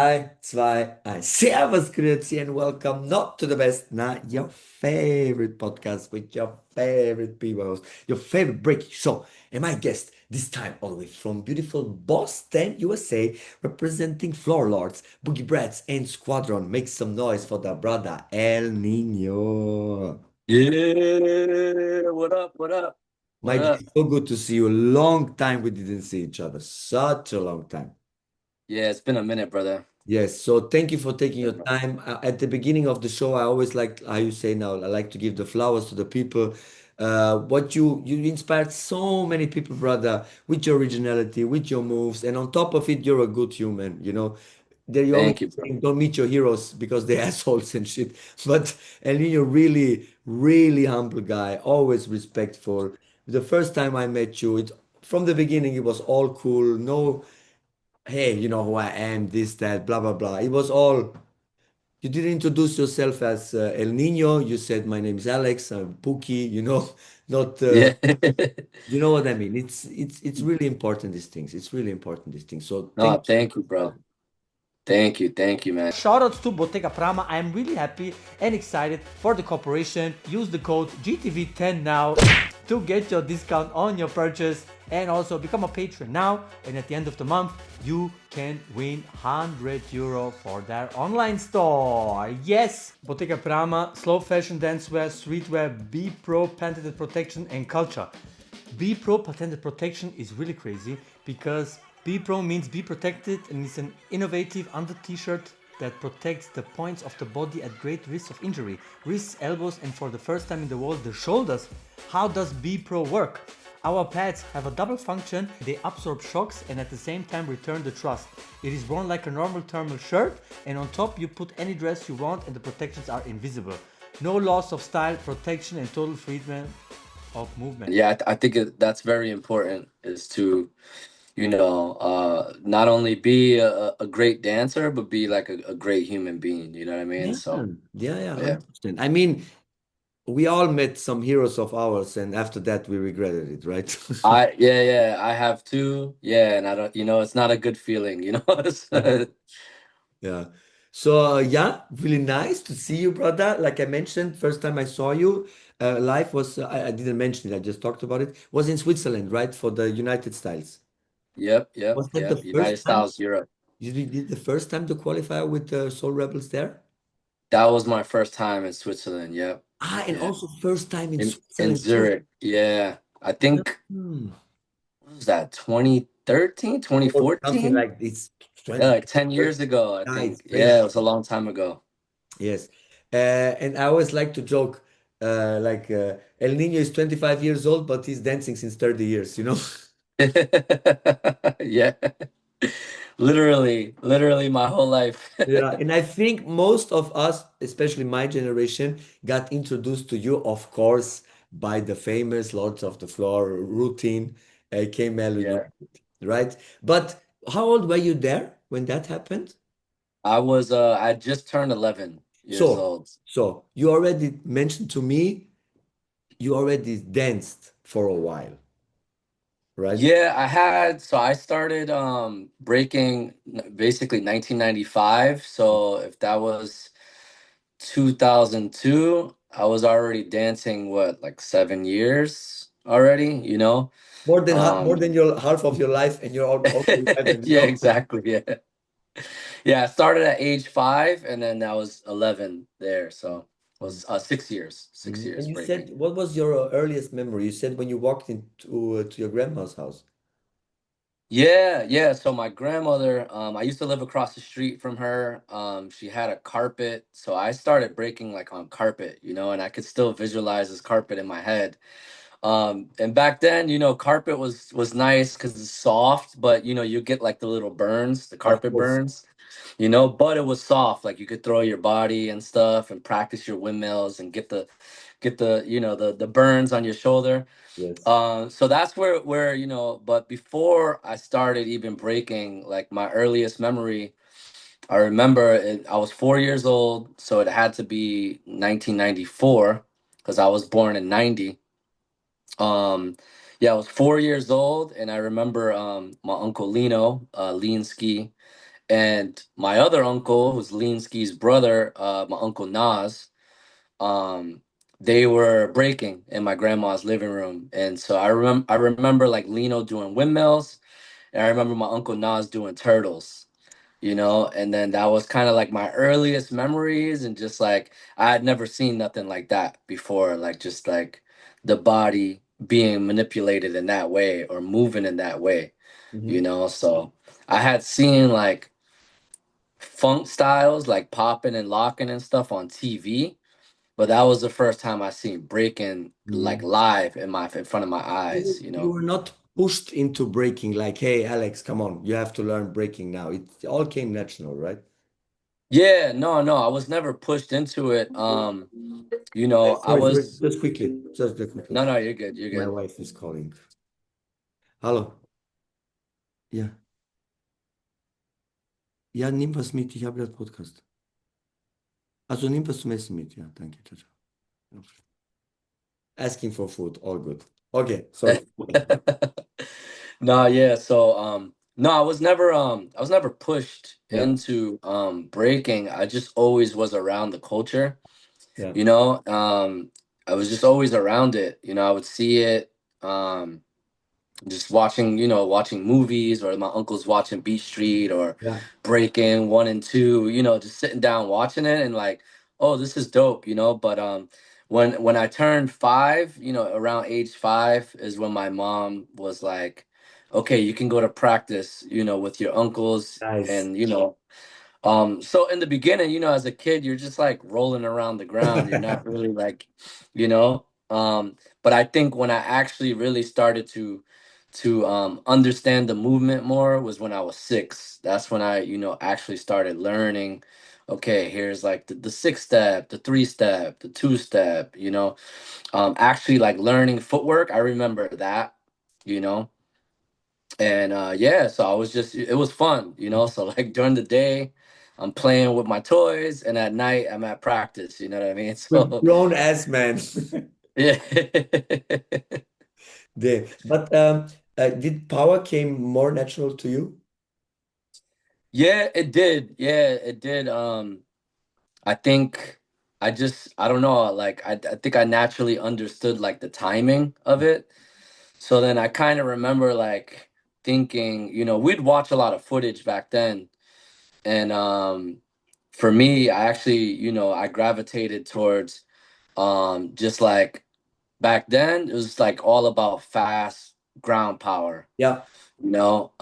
3, 2, 1. Servus, Grüezi, and welcome not to the best, not your favorite podcast with your favorite people host, your favorite breaking show. And my guest, this time all the way from beautiful Boston, USA, representing Floor Lords, Boogie Brats, and Squadron. Make some noise for the brother El Nino. Yeah, what up? What up? My What G, up? so good to see you. Long time we didn't see each other. Such a long time. Yeah, it's been a minute, brother. Yes, so thank you for taking your Been a- time. At the beginning of the show, I always like how you say now, I like to give the flowers to the people. What you inspired so many people, brother, with your originality, with your moves, and on top of it, you're a good human, you know. There you always Thank you, bro. think, don't meet your heroes because they're assholes and shit. But and you're really, really humble guy, always respectful. The first time I met you, it from the beginning it was all cool, no hey, you know who I am, this, that, blah, blah, blah. It was all, you didn't introduce yourself as El Nino. You said, my name is Alex, I'm Pookie, you know, not, Yeah. you know what I mean? It's really important, these things. It's really important, these things. So thank No, thank you, you. bro. Thank you, man. Shoutouts to Bottega Prama. I am really happy and excited for the cooperation. Use the code GTV10 now to get your discount on your purchase and also become a patron now. And at the end of the month, you can win €100 for their online store. Yes, Bottega Prama, slow fashion, dancewear, streetwear, B Pro, patented protection and culture. B Pro patented protection is really crazy because B Pro means be protected and it's an innovative under t-shirt that protects the points of the body at great risk of injury, wrists, elbows, and for the first time in the world, the shoulders. How does B Pro work? Our pads have a double function, they absorb shocks and at the same time return the thrust. It is worn like a normal thermal shirt and on top you put any dress you want and the protections are invisible. No loss of style, protection and total freedom of movement. Yeah, I think that's very important is to, not only be a great dancer, but be like a great human being. You know what I mean? Yeah, So, yeah, yeah. 100%. I mean, we all met some heroes of ours, and after that, we regretted it, right? Yeah, I have too. Yeah, and I don't, it's not a good feeling, Yeah. So yeah, really nice to see you, brother. Like I mentioned, first time I saw you live was I didn't mention it. I just talked about it. Was in Switzerland, right? For the United Styles. Was that the United first time Styles Europe. you did the first time to qualify with the Soul Rebels there? That was my first time in Switzerland. Yep. Ah, and Yeah. also first time in In Switzerland too. Zurich. Yeah. I think Hmm. what was that 2013, Or something 2014? like it's Yeah, 20 like 10 years ago, I yeah, it's think. crazy. Yeah, it was a long time ago. Yes. And I always like to joke, El Nino is 25 years old, but he's dancing since 30 years, you know? Yeah. Literally my whole life. Yeah, and I think most of us, especially my generation, got introduced to you, of course, by the famous Lords of the Floor routine, K-Mel, Yeah. right? But how old were you there when that happened? I just turned 11 years So, old. so you already mentioned to me you already danced for a while, right? Yeah, I started breaking basically 1995. So if that was 2002, I was already dancing what, like 7 years already, you know? More Um than your half of your life, and you're also 11, you yeah, know? exactly. Yeah. Yeah, I started at age 5 and then I was 11 there. So it was 6 years, six Mhm. And years you said, breaking. what was your earliest memory? You said when you walked into to your grandma's house. Yeah. So my grandmother, I used to live across the street from her. She had a carpet, so I started breaking like on carpet, and I could still visualize this carpet in my head. And back then, carpet was nice because it's soft, but you get like the little burns, the Of carpet course. burns, but it was soft, like you could throw your body and stuff and practice your windmills and get the the burns on your shoulder. Yes. So that's where but before I started even breaking, like my earliest memory, I remember I was 4 years old, so it had to be 1994 because I was born in 90. Yeah, I was 4 years old, and I remember my uncle Lino, Leansky, And my other uncle, who's Leansky's brother, my uncle Nas, um, they were breaking in my grandma's living room. And so I remember like Lino doing windmills, and I remember my uncle Nas doing turtles, and then that was kind of like my earliest memories. And just like I had never seen nothing like that before, like just like the body being manipulated in that way or moving in that way, Hmm. so I had seen like funk styles like popping and locking and stuff on TV, but that was the first time I seen breaking like Hmm. live in front of my eyes, You were not pushed into breaking like, hey, Alex, come on, you have to learn breaking now. It all came natural, right? Yeah, no, no, I was never pushed into it. I Sorry, sorry, was. just quickly. No, no, you're good. You're My good. wife is calling. Hallo. Ja, ja, nimm was mit. Ich habe das Podcast. Also nimm was zum Essen mit. Ja, danke. Ciao, ciao. Asking for food, all good. Okay, sorry. No, yeah. So, no, I was never pushed Yeah, into breaking. I just always was around the culture. yeah, You know, I was just always around it. I would see it. Um, just watching movies, or my uncle's watching Beat Street or yeah. Breaking 1 and 2, just sitting down watching it and like, oh, this is dope, but when I turned 5, around age 5 is when my mom was like, okay, you can go to practice, with your uncles. Nice. And so in the beginning, as a kid, you're just like rolling around the ground. You're not really like, you know. But I think when I actually really started to understand the movement more was when I was 6. That's when I, actually started learning. Okay, here's like the 6 step, the 3 step, the 2 step. Actually like learning footwork. I remember that. You know and yeah, so I was just it was fun, so like during the day I'm playing with my toys, and at night I'm at practice, you know what I mean? With So grown ass man. yeah. There. But did power came more natural to you? Yeah, it did. Yeah, it did. I think I don't know, like I think I naturally understood like the timing of it. So then I kind of remember like thinking, we'd watch a lot of footage back then. And for me, I actually, I gravitated towards just like back then it was like all about fast ground power, Yeah. you know.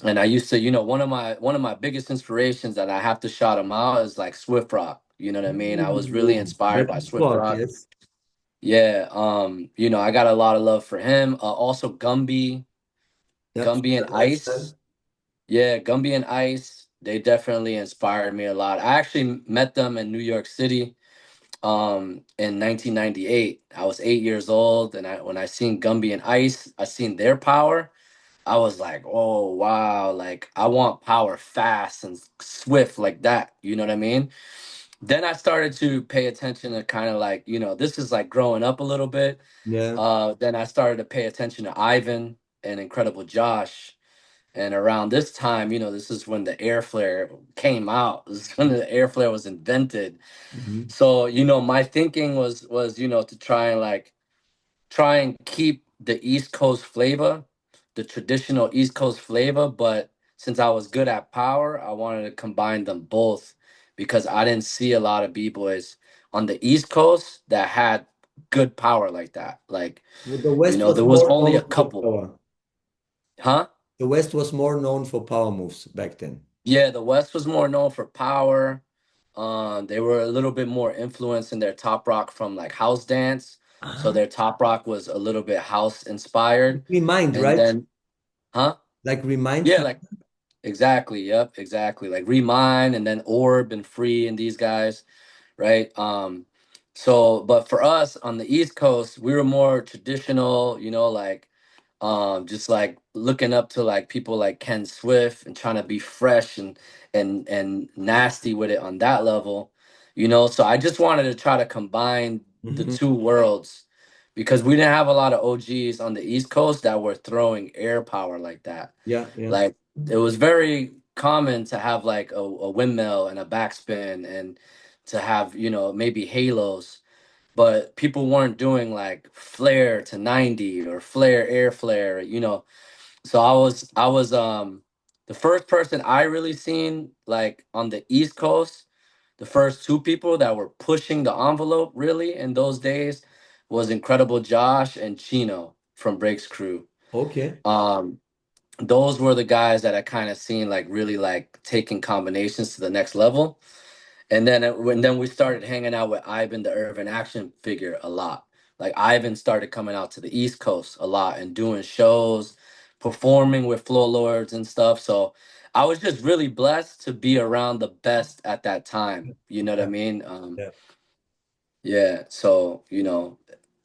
And I used to, one of my biggest inspirations that I have to shout him out is like Swift Rock. You know what I mean? I was really Ooh, inspired that's by a Swift spot, Rock. yes. Yeah, I got a lot of love for him. Also Yeah, Gumby and lifestyle. Ice. Yeah, Gumby and Ice, they definitely inspired me a lot. I actually met them in New York City in 1998. I was 8 years old, and when I seen Gumby and Ice, I seen their power. I was like, "Oh, wow, like I want power fast and swift like that." You know what I mean? Then I started to pay attention to kind of like, this is like growing up a little bit. Yeah. Then I started to pay attention to Ivan and Incredible Josh. And around this time, this is when the air flare came out. This is when the air flare was invented. Mhm. So, my thinking was, to try and keep the East Coast flavor, the traditional East Coast flavor, but since I was good at power, I wanted to combine them both because I didn't see a lot of B-boys on the East Coast that had good power like that. Like, Well, the West was there was more only a known for couple. power. Huh? The West was more known for power moves back then. Yeah, the West was more known for power. They were a little bit more influenced in their top rock from like house dance. So Uh-huh. their top rock was a little bit house inspired. Remind, And right? then, huh? Like remind Yeah, kind. like exactly. Yep, exactly. Like Remind and then Orb and Free and these guys, right? But for us on the East Coast, we were more traditional, like just like looking up to like people like Ken Swift and trying to be fresh and nasty with it on that level, so I just wanted to try to combine the Mhm. two worlds because we didn't have a lot of OGs on the East Coast that were throwing air power like that. Yeah, yeah. Like it was very common to have like a windmill and a backspin and to have, maybe halos, but people weren't doing like flare to 90 or flare air flare, So I was the first person I really seen like on the East Coast. The first two people that were pushing the envelope really in those days was Incredible Josh and Chino from Break's crew. Okay. Um, those were the guys that I kind of seen like really like taking combinations to the next level. And then when then we started hanging out with Ivan, the urban action figure, a lot. Like Ivan started coming out to the East Coast a lot and doing shows, performing with Floor Lords and stuff. So I was just really blessed to be around the best at that time. You know what I Yeah. mean? Yeah. Yeah. So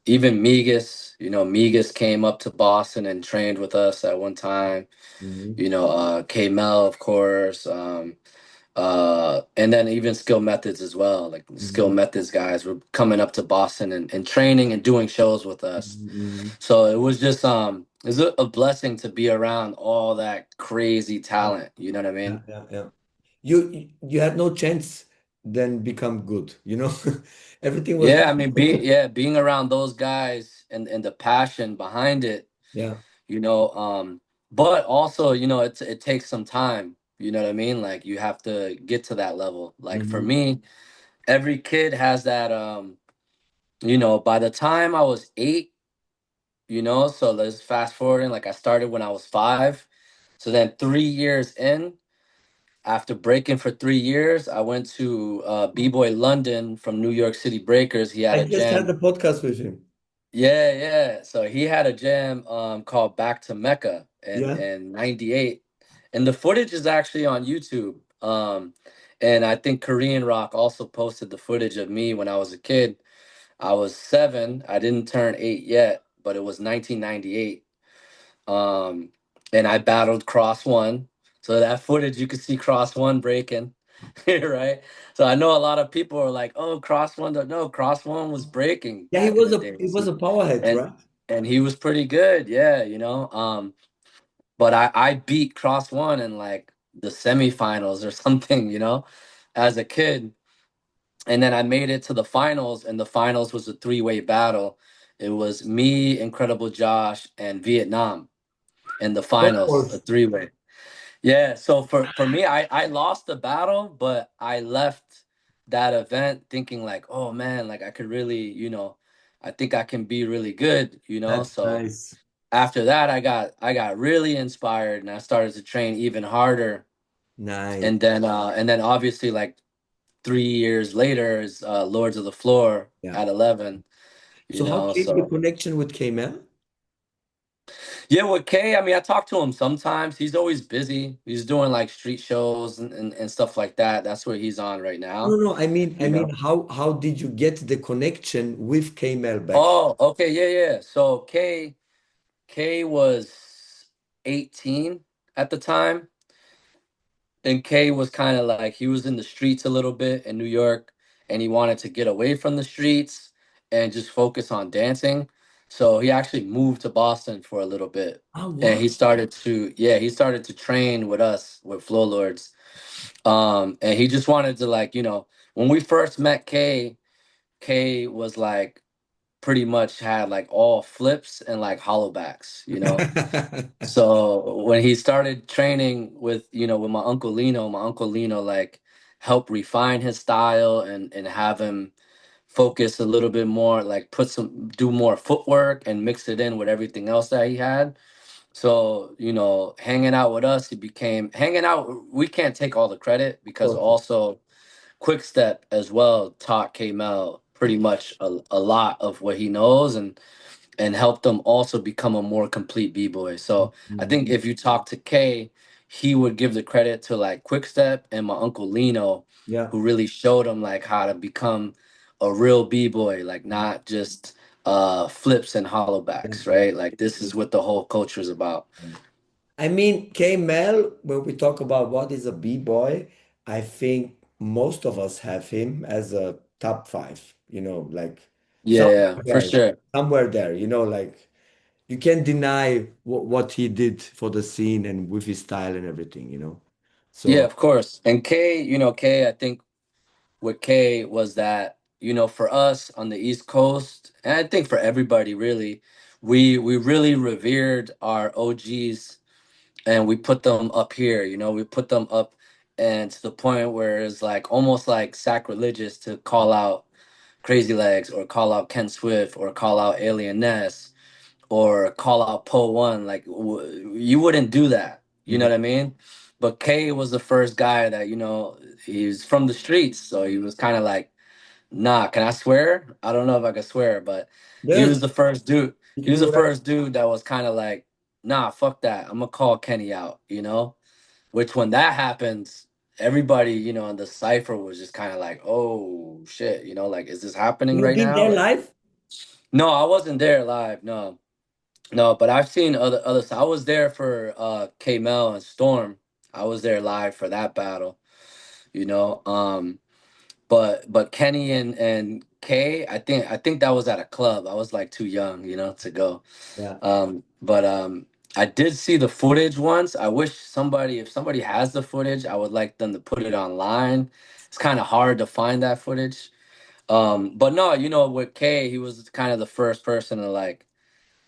even Migas came up to Boston and trained with us at one time. Mhm. K Mel, of course. And then even skill methods as well, like skill Mhm. methods guys were coming up to Boston and training and doing shows with us. Mhm. So it was just it was a blessing to be around all that crazy Yeah. talent, you know what I Yeah. mean? Yeah. Yeah. You had no chance then become good, you know? Everything was Yeah, I mean being around those guys and the passion behind it, yeah. you know but also, it takes some time, you know what I mean? Like you have to get to that level. Like for Mhm. me, every kid has that by the time I was 8, so let's fast forwarding, like I started when I was 5. So then 3 years in, after breaking for 3 years, I went to B-Boy London from New York City Breakers. He had I a just had jam. the podcast with him. Yeah, yeah. So he had a jam called Back to Mecca Yeah. in '98. And the footage is actually on YouTube. And I think Korean Rock also posted the footage of me when I was a kid. I was 7. I didn't turn 8 yet, but it was 1998. Um, and I battled Cross One. So that footage, you could see Cross One breaking, right? So I know a lot of people are like, "Oh, Cross One." No, Cross One was breaking Yeah, he back in was the a he days, was a powerhead, and right? and he was pretty good. Yeah, But I beat Cross One in like the semifinals or something, as a kid. And then I made it to the finals, and the finals was a three-way battle. It was me, Incredible Josh, and Vietnam in the Of finals, a course. three-way. Yeah, so for me, I lost the battle, but I left that event thinking like, oh man, like I could really, I think I can be really good. That's So nice. after that, I got really inspired and I started to train even harder. Nice. And then obviously like 3 years later is Lords of the Floor Yeah. at 11, So how came the so connection with K-Mel? yeah, with Kay, I mean, I talk to him sometimes. He's always busy. He's doing like street shows and stuff like that. That's where he's on right No, now, no, I you mean, know. how did you get the connection with K-Mel back? Oh, okay, yeah, yeah. So Kay was 18 at the time, and Kay was kind of like he was in the streets a little bit in New York, and he wanted to get away from the streets and just focus on dancing. So he actually moved to Boston for a little bit, Ah, and wow. he started to train with us with Flow Lords. And he just wanted to like, when we first met Kay was like pretty much had like all flips and like hollowbacks. So when he started training with my Uncle Lino like helped refine his style and have him focus a little bit more, like do more footwork and mix it in with everything else that he had. So, hanging out with us, he became hanging out. We can't take all the credit because Of course. also Quick Step as well taught K Mel pretty much a lot of what he knows and helped him also become a more complete b-boy. So I Mhm. think if you talk to Kay, he would give the credit to like Quickstep and my uncle Lino, Yeah. who really showed him like how to become a real b-boy, like not just flips and Yeah, hollowbacks, yeah. right? Like this is what the whole culture is about. I mean, K-Mel, when we talk about what is a B-boy, I think most of us have him as a top five, like Yeah, somewhere yeah, for there, sure. somewhere there, like you can't deny what he did for the scene and with his style and everything. Yeah, So of course. And K, K, I think with K was that, for us on the East Coast, and I think for everybody really, we really revered our OGs and we put them up here, we put them up and to the point where it's like almost like sacrilegious to call out Crazy Legs or call out Ken Swift or call out Alien Ness or call out Poe One. Like you wouldn't do that. You know mhm. what I mean? But K was the first guy that he's from the streets, so he was kind of like, nah. Can I swear? I don't know if I can swear, but he Yes, was the first dude. He was you're the right. first dude that was kind of like, nah, fuck that. I'm gonna call Kenny out. Which when that happens, everybody in the cipher was just kind of like, oh shit, like is this happening You've right been now? there Like, live? no, I wasn't there live. No. No, but I've seen other. I was there for K Mel and Storm. I was there live for that battle. You know, but Kenny and Kay, I think that was at a club. I was like too young, to go. Yeah. But I did see the footage once. I wish if somebody has the footage, I would like them to put it online. It's kind of hard to find that footage. But no, with Kay, he was kind of the first person to like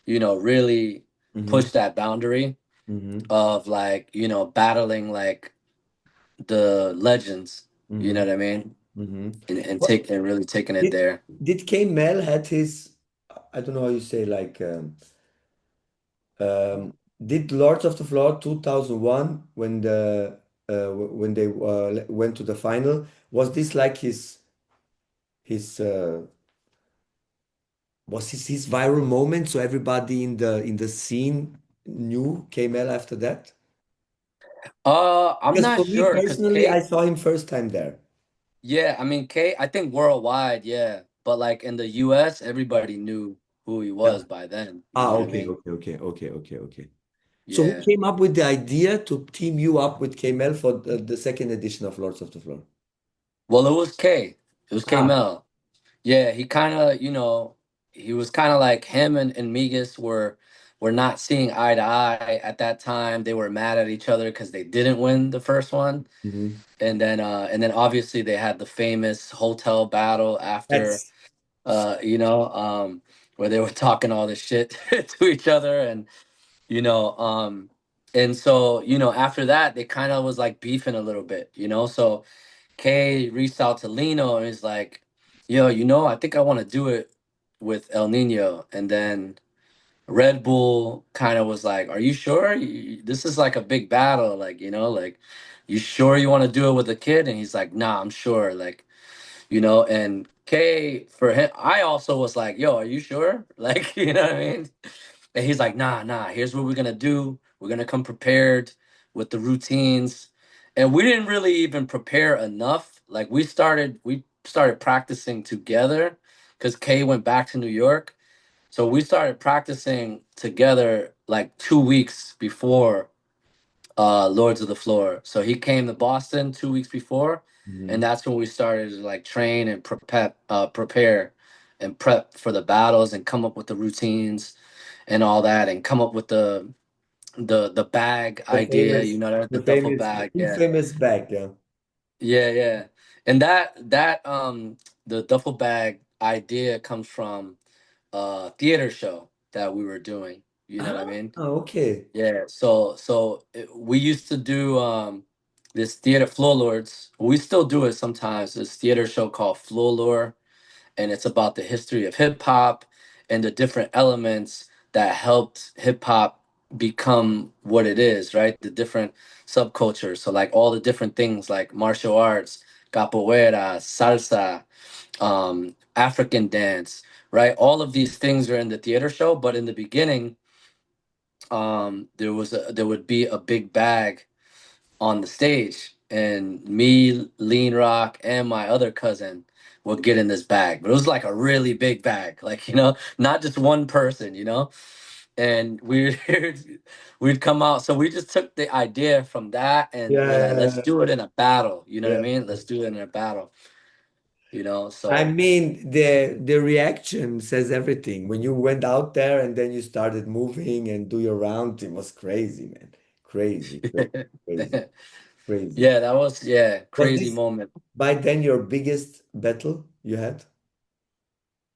really Mm-hmm. push that boundary Mm-hmm. of like, battling like the legends, you Mm-hmm. know what I mean? Mm-hmm. And What take and really taking it did there. did K Mel had his, I don't know how you say, like did Lords of the Floor 2001 when when they went to the final, was this like his was his viral moment, so everybody in the scene knew K Mel after that? I'm Because not for me sure because personally, I K, saw him first time there. yeah, I mean K, I think worldwide, yeah, but like in the US, everybody knew who he Yeah. was by then. You Ah, know what I okay, mean? okay, okay, okay, okay, okay. So who Yeah. came up with the idea to team you up with K-Mel for the second edition of Lords of the Floor? Well, it was K. It was K Ah, Mel. Yeah, he kind of, he was kind of like him and Migas were not seeing eye to eye at that time. They were mad at each other because they didn't win the first one, mhm. and then obviously they had the famous hotel battle after, That's uh, you know, um, where they were talking all this shit to each other, you know, um, and so after that they kind of was like beefing a little bit, so. Kay reached out to Lino and is like, yo, I think I want to do it with El Nino. And then Red Bull kind of was like, are you sure? This is like a big battle. Like, like, you sure you want to do it with a kid? And he's like, nah, I'm sure. Like, and Kay, for him, I also was like, yo, are you sure? Like, you know what I mean? And he's like, nah, here's what we're gonna do. We're gonna come prepared with the routines. And we didn't really even prepare enough. Like we started practicing together because Kay went back to New York. So we started practicing together like 2 weeks before Lords of the Floor. So he came to Boston 2 weeks before, and mhm. that's when we started to like train and prepare and prep for the battles and come up with the routines and all that and come up with the bag The idea, famous, the the duffel famous, bag. Yeah. infamous bag, yeah. Yeah. And that the duffel bag idea comes from a theater show that we were doing. You know what I Ah, mean? okay. Yeah. We used to do this theater Floor Lords. We still do it sometimes. This theater show called Floor Lore, and it's about the history of hip hop and the different elements that helped hip hop become what it is, right? The different subcultures. So like all the different things like martial arts, capoeira, salsa, African dance, right? All of these things are in the theater show, but in the beginning, there would be a big bag on the stage, and me, Lean Rock, and my other cousin would get in this bag. But it was like a really big bag, like not just one person, And we'd come out. So we just took the idea from that, and we're like, let's Yeah, do it in a battle. You know what I yeah. mean? Let's do it in a battle. I So mean, the reaction says everything. When you went out there and then you started moving and do your round, it was crazy, man. Crazy, crazy, crazy. Crazy. Yeah, that was, yeah, Was crazy this moment. by then your biggest battle you had?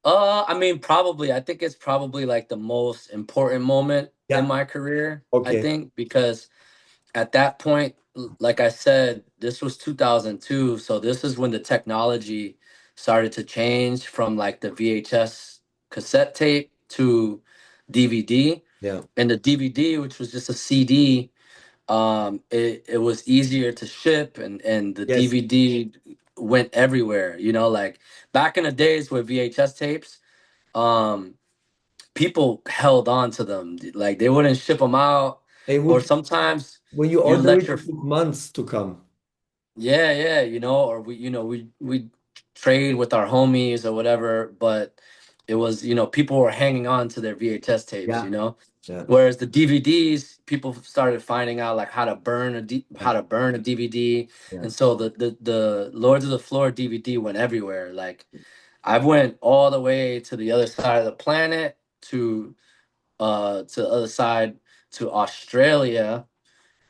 I mean, probably. I think it's probably like the most important moment in Yeah. my career. I Okay. think because at that point, like I said, this was 2002, so this is when the technology started to change from like the VHS cassette tape to DVD. Yeah. And the DVD, which was just a CD, it was easier to ship, and the Yes. DVD went everywhere. You know, like back in the days with VHS tapes, um people held on to them, like they wouldn't ship them out, It or would, sometimes when you you order let it, your, it took months to come. yeah, yeah, you know, or we trade with our homies or whatever, but it was, people were hanging on to their VHS tapes, Yeah. Yeah. whereas the DVDs, people started finding out like how to burn Yeah. how to burn a DVD. Yeah. And so the Lords of the Floor DVD went everywhere. Like I went all the way to the other side of the planet, to the other side, to Australia,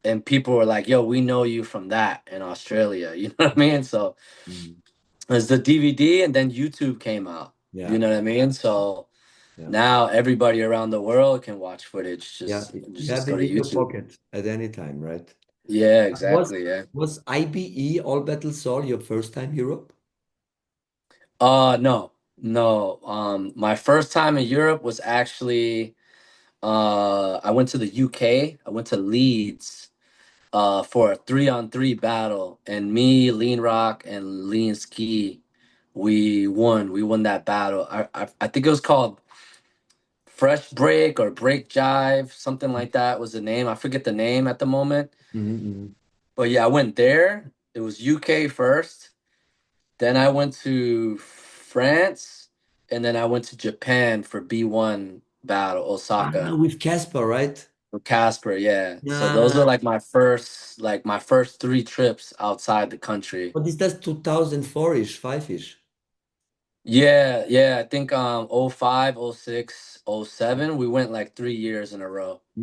and people were like, "Yo, we know you from that in Australia." You know what I mean? So Mhm. as the DVD, and then YouTube came out. You Yeah. know what I mean? So Yeah. now everybody around the world can watch footage. Yeah. Just You just have go it to in your YouTube. pocket at any time, right? Yeah, Was exactly. Yeah. was IBE All Battles All your first time Europe? No, no. My first time in Europe was actually, I went to the UK. I went to Leeds for a 3-on-3 battle, and me, Lean Rock, and Lean Ski, we won. We won that battle. I think it was called Fresh Break or Break Jive, something like that was the name. I forget the name at the moment. Hmm. But yeah, I went there. It was UK first. Then I went to France, and then I went to Japan for B1 battle, Ah, Osaka. with Casper, right? With Casper, yeah. So those are Yeah. like my first three trips outside the country. What is that 2004-ish, 5-ish? Yeah, yeah. I think oh 05, oh 06, oh 07, we went like 3 years in a row. It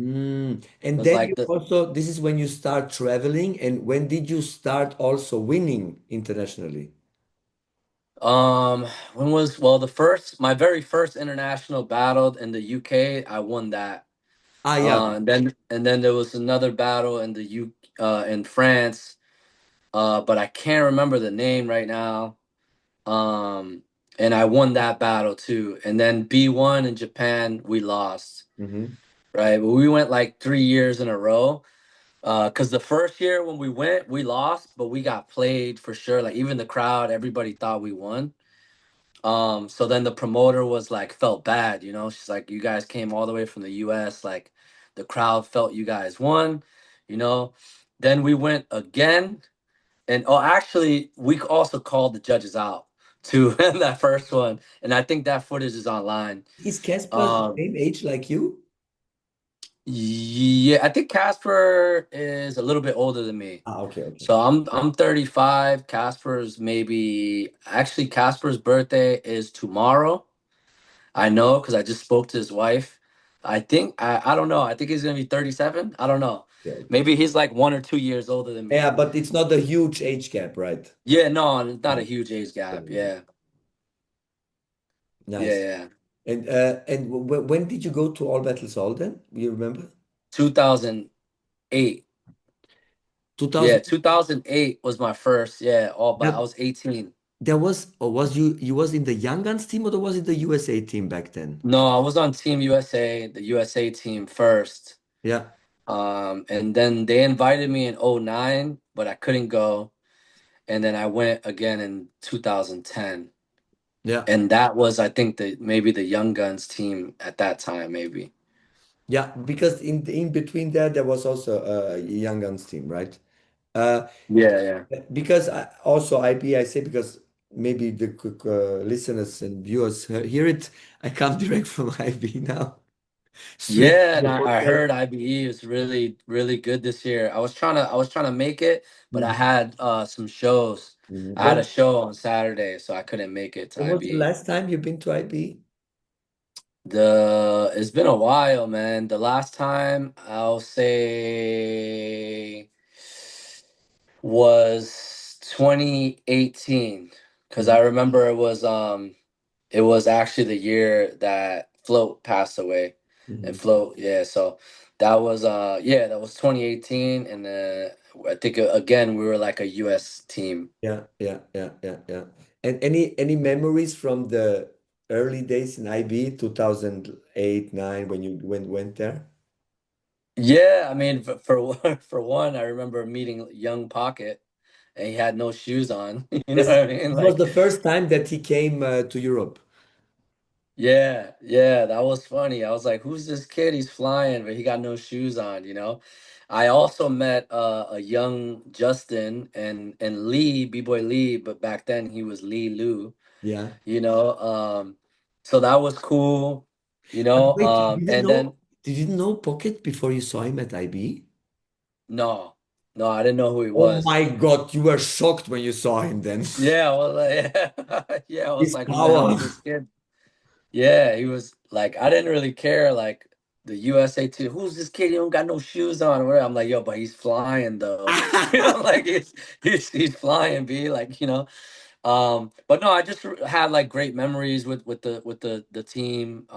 And was then like you the also, this is when you start traveling. And when did you start also winning internationally? um when was well the first my very first international battle in the UK, I won that. Ah, yeah. And then there was another battle in the U in France, but I can't remember the name right now. Um, and I won that battle too. And then B1 in Japan, we lost, Hmm. right? But we went like 3 years in a row. Because the first year when we went, we lost, but we got played for sure. Like even the crowd, everybody thought we won. So then the promoter was like, felt bad, She's like, you guys came all the way from the US, like the crowd felt you guys won, you know. Then we went again, and oh, actually, we also called the judges out to that first one, and I think that footage is online. Is Casper the Um, same age like you? yeah, I think Casper is a little bit older than me. Ah, okay, okay. So I'm 35. Casper's birthday is tomorrow. I know because I just spoke to his wife. I don't know. I think he's gonna be 37. I don't know. Yeah, okay. Maybe he's like 1 or 2 years older than me. Yeah, but it's not a huge age gap, right? Yeah, no, it's not Yeah. a huge age Yeah, gap. yeah. Yeah, yeah, Nice. yeah. And when did you go to All Battles All then? You remember? 2008. Yeah, 2000. 2008 was my first. Yeah, all but I That was 18. there was, or was you was in the Young Guns team, or was it the USA team back then? No, I was on Team USA, the USA team first. Yeah. And then they invited me in '09, but I couldn't go. And then I went again in 2010. Yeah. And that was, I think, maybe the Young Guns team at that time, maybe. Yeah, because in between there was also a Young Guns team, right? Uh, Yeah, yeah. because also IB, I say because maybe the listeners and viewers hear it. I come direct from IB now, straight Yeah, to and the I hotel. heard IBE is really, really good this year. I was trying to make it, but I Mhm. had some shows. Mhm. I had a show on Saturday, so I couldn't make it to When was the IBE. last time you've been to IB? It's been a while, man. The last time I'll say was 2018 because I Mhm. remember it was actually the year that Float passed away. And Mhm. Float, yeah, so that was 2018 and I think again we were like a US team. Yeah, yeah, yeah, yeah, yeah. And any memories from the early days in IB, 2008, 9 when you went there? Yeah, I mean for for one, I remember meeting Young Pocket and he had no shoes on. You know Yes, what I mean? it was Like the first time that he came to Europe. yeah, yeah, that was funny. I was like, "Who's this kid? He's flying, but he got no shoes on," you know? I also met a young Justin and Lee, B-boy Lee, but back then he was Lee Lu, Yeah. you know? So that was cool, you But know? wait, you didn't And know then you didn't know Pocket before you saw him at IB? no, no, I didn't know who he Oh was. my God, you were shocked when you saw him then. Yeah, I was like, yeah, I was His like, who the hell is power. this kid? Yeah, he was like, I didn't really care. Like the USA team, who's this kid? He don't got no shoes on. Or whatever. I'm like, yo, but he's flying though. You know, like he's flying, B. Like, you know. But no, I just had like great memories with the team.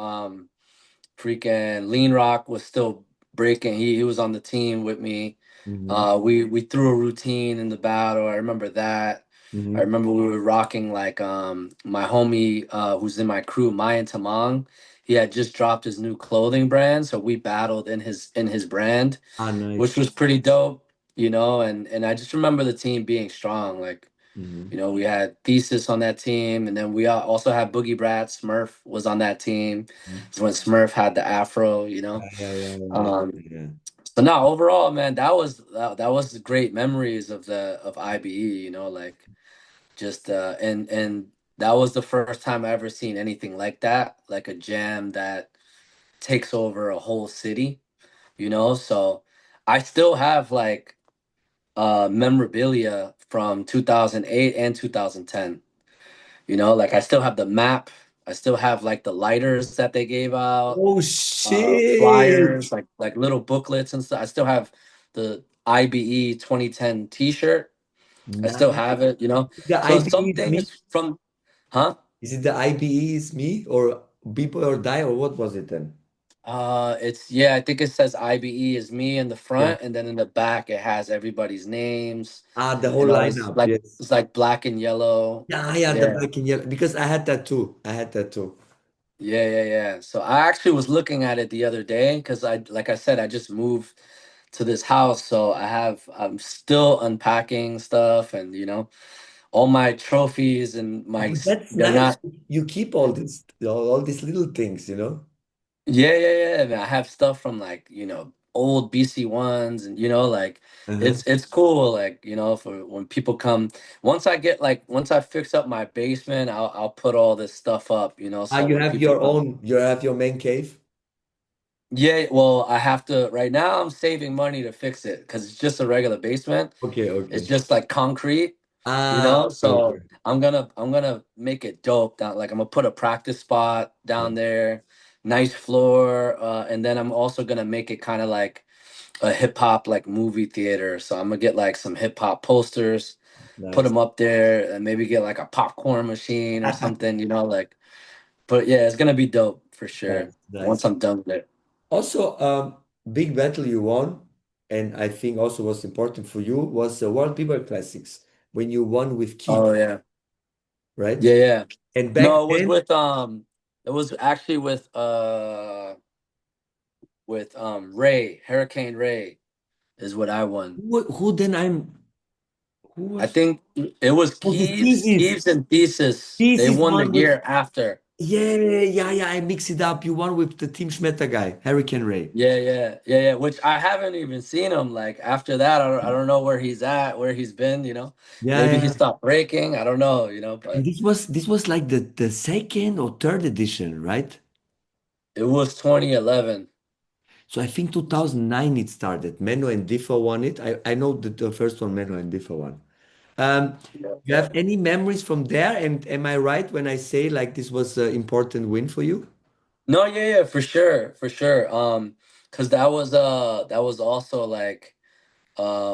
Freaking Lean Rock was still breaking. He was on the team with me. Hmm. We threw a routine in the battle. I remember that. I Hmm. remember we were rocking like my homie who's in my crew, Mayan Tamang. He had just dropped his new clothing brand, so we battled in his brand, Ah, which nice. was pretty dope, you know. And I just remember the team being strong. Like Hmm. you know, we had Thesis on that team, and then we also had Boogie Brat. Smurf was on that team. It's when Smurf had the afro, you know. Yeah, yeah, yeah, yeah, Um, yeah, yeah. so no, overall, man, that was great memories of the of IBE. You know, like just and that was the first time I ever seen anything like that, like a jam that takes over a whole city. You know, so I still have like memorabilia from 2008 and 2010. You know, like I still have the map. I still have like the lighters that they gave out, Oh shit! flyers, like little booklets and stuff. I still have the IBE 2010 T-shirt. I still Nice. have it. You know, The so IBE some is me? things from, huh? Is it the IBE is me or People or Die or what was it then? It's yeah. I think it says IBE is me in the Yeah. front, and then in the back it has everybody's names, Ah, the whole and all this lineup. Yes. it's like black and yellow. Yeah, yeah, the Yeah. black and yellow. Because I had that too. I had that too. Yeah, yeah, yeah. So I actually was looking at it the other day because like I said, I just moved to this house, so I'm still unpacking stuff and you know, all my trophies and Oh, my but that's they're nice. not. You keep all this, all these little things, you know? Yeah, yeah, yeah. Man, I have stuff from like, you know, old BC ones and you know, like Uh-huh. it's cool like, you know, for when people come once I fix up my basement, I'll put all this stuff up, you know, Ah, so when people come. you have your main cave? Yeah, well, I have to right now I'm saving money to fix it because it's just a regular basement. Okay, It's okay. just like concrete, you Ah, know? okay, So okay. I'm gonna make it dope down like I'm gonna put a practice spot Yeah, down there, nice floor, and then I'm also gonna make it kind of like a hip hop like movie theater. So I'm gonna get like some hip hop posters, put nice. them up there, and maybe get like a popcorn machine or something, you know, like but yeah, it's gonna be dope for sure Nice, nice. once I'm done with it. Also, big battle you won, and I think also was important for you was the World People Classics when you won with Keith, Oh yeah. right? Yeah, yeah. And back No, then, it was actually with Ray, Hurricane Ray is what I won. who then who I was think it was was it Thesis? Keeves and Thesis. They Thesis won the won with year after. yeah, yeah, yeah. I mix it up. You won with the Team Schmeta guy, Hurricane Ray. Yeah, yeah, yeah, yeah. Which I haven't even seen him. Like after that, I don't know where he's at, where he's been, you know. Yeah, Maybe he yeah. stopped breaking. I don't know, you know, And but this was like the second or third edition, right? it was 2011. So I think 2009 it started. Meno and Diffa won it. I know the first one Meno and Diffa won. Yeah, You yeah. have any memories from there? And am I right when I say like this was an important win for you? No, yeah, yeah, for sure, for sure. Because that was also like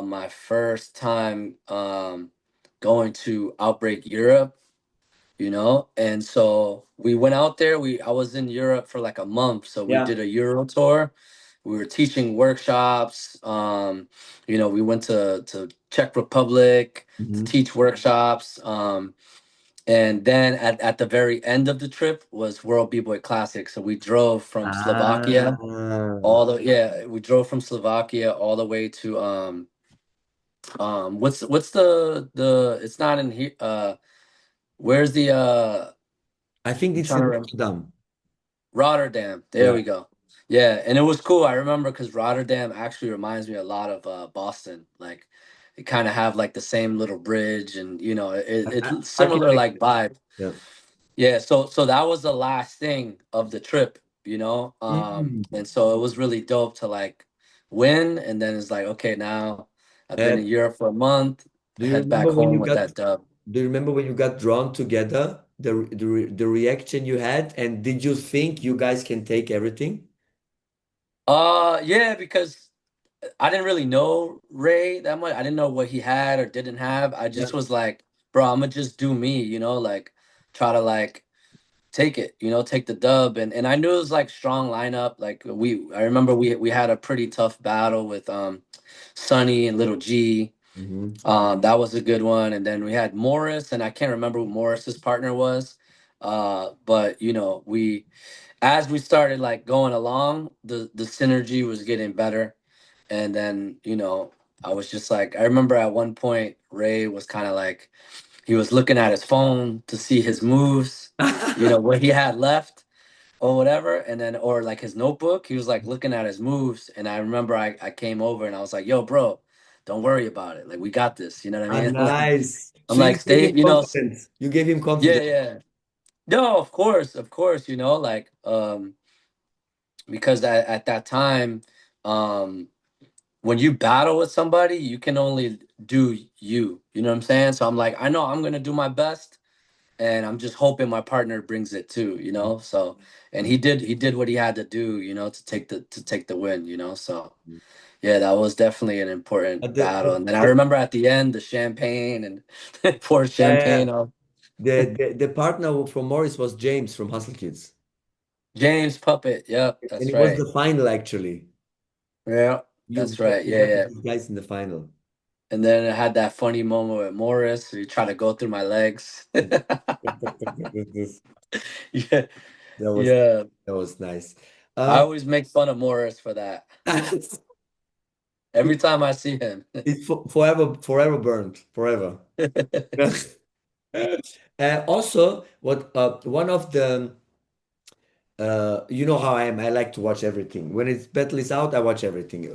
my first time going to Outbreak Europe, you know, and so we went out there. I was in Europe for like a month, so we Yeah. did a Euro tour. We were teaching workshops. You know, we went to Czech Republic to Mhm. teach workshops. And then at the very end of the trip was World B-Boy Classic. So we drove from Slovakia Ah, all the yeah, we drove from Slovakia all the way to what's the it's not in here where's the I think I'm it's trying in to remember. Rotterdam. Rotterdam. There Yeah. we go. Yeah, and it was cool. I remember because Rotterdam actually reminds me a lot of Boston. Like, it kind of have like the same little bridge, and you know, it's similar like Architecture. vibe. Yeah. Yeah, so that was the last thing of the trip, you know. Mm. And so it was really dope to like win, and then it's like, okay, now I've been Uh, in Europe for a month, do you head back remember when home you with got that dub. do you remember when you got drawn together, the reaction you had, and did you think you guys can take everything? Yeah, because I didn't really know Ray that much. I didn't know what he had or didn't have. I Yeah. just was like, bro, I'm gonna just do me, you know, like try to like take it, you know, take the dub. And I knew it was like strong lineup. Like I remember we had a pretty tough battle with Sonny and Little G. Hmm. That was a good one. And then we had Morris, and I can't remember who Morris's partner was. But you know, we as we started like going along, the synergy was getting better. And then, you know, I was just like, I remember at one point Ray was kind of like he was looking at his phone to see his moves, you know, what he had left or whatever. And then, or like his notebook, he was like looking at his moves. And I remember I came over and I was like, yo, bro, don't worry about it. Like, we got this. You know what I Ah, mean? Like, nice. I'm So you like, gave stay, him you know, confidence. You gave him yeah, confidence. yeah. No, of course, you know, like, because at that time, um, when you battle with somebody, you can only do you. You know what I'm saying? So I'm like, I know I'm gonna do my best, and I'm just hoping my partner brings it too. You know? So, and he did what he had to do. You know, to take the win. You know? So yeah, that was definitely an important The, battle. the, And then I the, remember at the end the champagne and pour yeah, champagne on the partner from Morris was James from Hustle Kids. James Puppet. Yep, And that's it was right. the final actually. Yeah, You that's got right. you Yeah, got yeah. these guys in the final. And then I had that funny moment with Morris. He tried to go through my legs. Yeah, That was yeah. that was nice. I Uh, always make fun of Morris for that. it's Every time I see him. forever burned, forever. Also, what one of the you know how I am. I like to watch everything. When it's battle is out, I watch everything.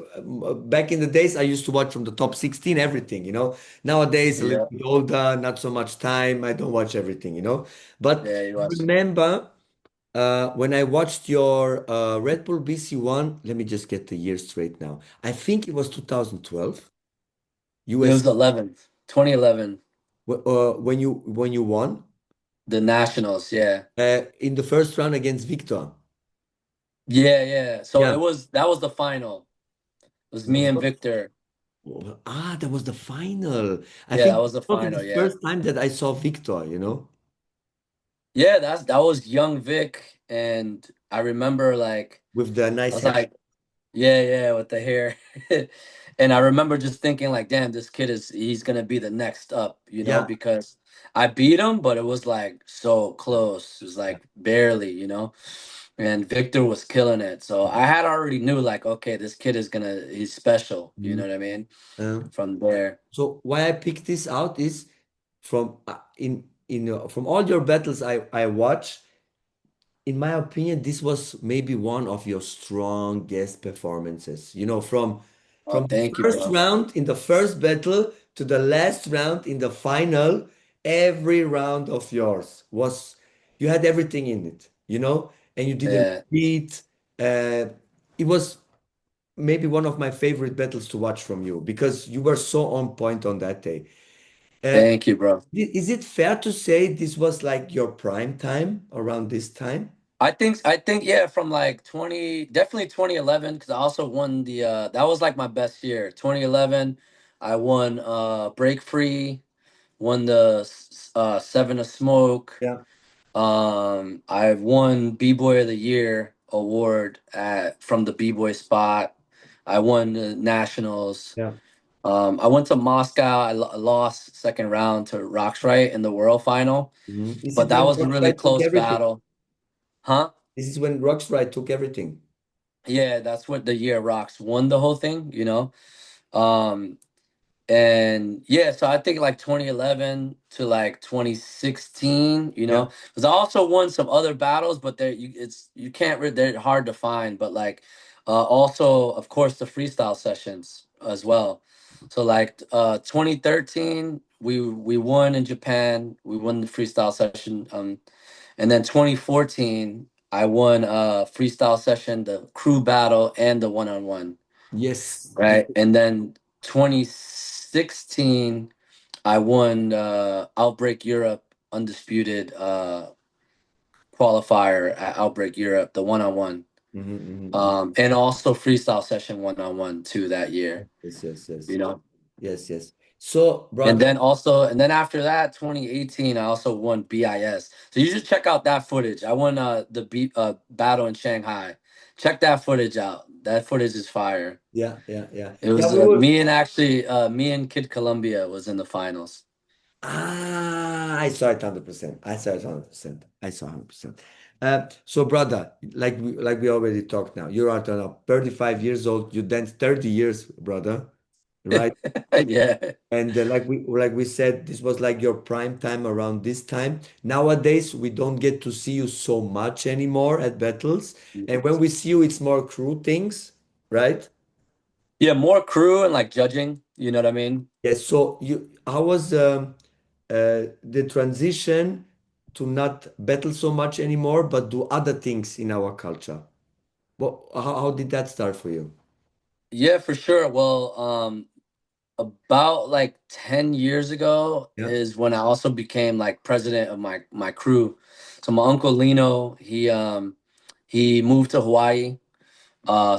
Back in the days, I used to watch from the top 16 everything. Nowadays, a little Yeah, bit older, not so much time. I don't watch everything. But yeah, he I was. remember when I watched your Red Bull BC1. Let me just get the year straight now. I think it was 2012. It US was 11th, 2011, when you won the Nationals. Yeah, in the first round against Victor. yeah, yeah. So Yeah. that was the final. It was me Was and that? Victor. That was the final. I Yeah, that think was it the was final. the Yeah, first time that I saw Victor. yeah. That was young Vic, and I remember like With the I nice was hair. like, yeah, yeah, with the hair. And I remember just thinking like, damn, this kid he's gonna be the next up, you know, Yeah. because I beat him, but it was like so close. It was Yeah. like barely, you know. And Victor was killing it. So I had already knew like, okay, this kid he's special, you know Mhm. what I mean? Um, From there. so why I picked this out is from all your battles I watch. In my opinion, this was maybe one of your strongest performances. From Oh, the thank you, first bro. round in the first battle to the last round in the final, every round of yours was you had everything in it, and you didn't Yeah. cheat. Uh, it was maybe one of my favorite battles to watch from you because you were so on point on that day. Uh, Thank you, bro. is it fair to say this was like your prime time around this time? I think yeah, from like 20, definitely 2011, because I also won the that was like my best year. 2011, I won Break Free, won the Seven of Smoke. Yeah, I've won B-Boy of the Year award at from the B-Boy spot. I won the nationals. yeah. I went to Moscow. Lost second round to Roxrite in the world final, This but is that when was a really Rockstar took close everything. battle. Huh? This is when Rockstar took everything. Yeah, that's what the year Rocks won the whole thing, you know? Um, and yeah, so I think like 2011 to like 2016, you Yeah. know, because I also won some other battles, but you can't they're hard to find. But like, also of course the freestyle sessions as well. So like 2013, we won in Japan. We won the freestyle session. And then 2014, I won freestyle session, the crew battle, and the one on one. Yes. Right, and then 2016, I won Outbreak Europe undisputed qualifier at Outbreak Europe, the one on one, Mm-hmm. and also freestyle session one on one too that year. Yes, yes, yes. You know, Yes, yes. So, and brother, then also, and then after that, 2018, I also won BIS. So you should check out that footage. I won the battle in Shanghai. Check that footage out. That footage is fire. yeah, yeah, yeah. It Yeah, was we were. me and Kid Columbia was in the finals. I saw it 100%. I saw it 100%. I saw 100%. So, brother, like we already talked now, you're out now 35 years old. You danced 30 years, brother, right? Yeah. And like we said, this was like your prime time around this time. Nowadays, we don't get to see you so much anymore at battles. And when we see you, it's more crew things, right? Yeah, more crew and like judging, you know what I mean? Yes. So how was the transition to not battle so much anymore, but do other things in our culture? How did that start for you? Yeah, for sure. Well, about like 10 years ago Yeah. is when I also became like president of my crew. So my uncle Lino, he moved to Hawaii.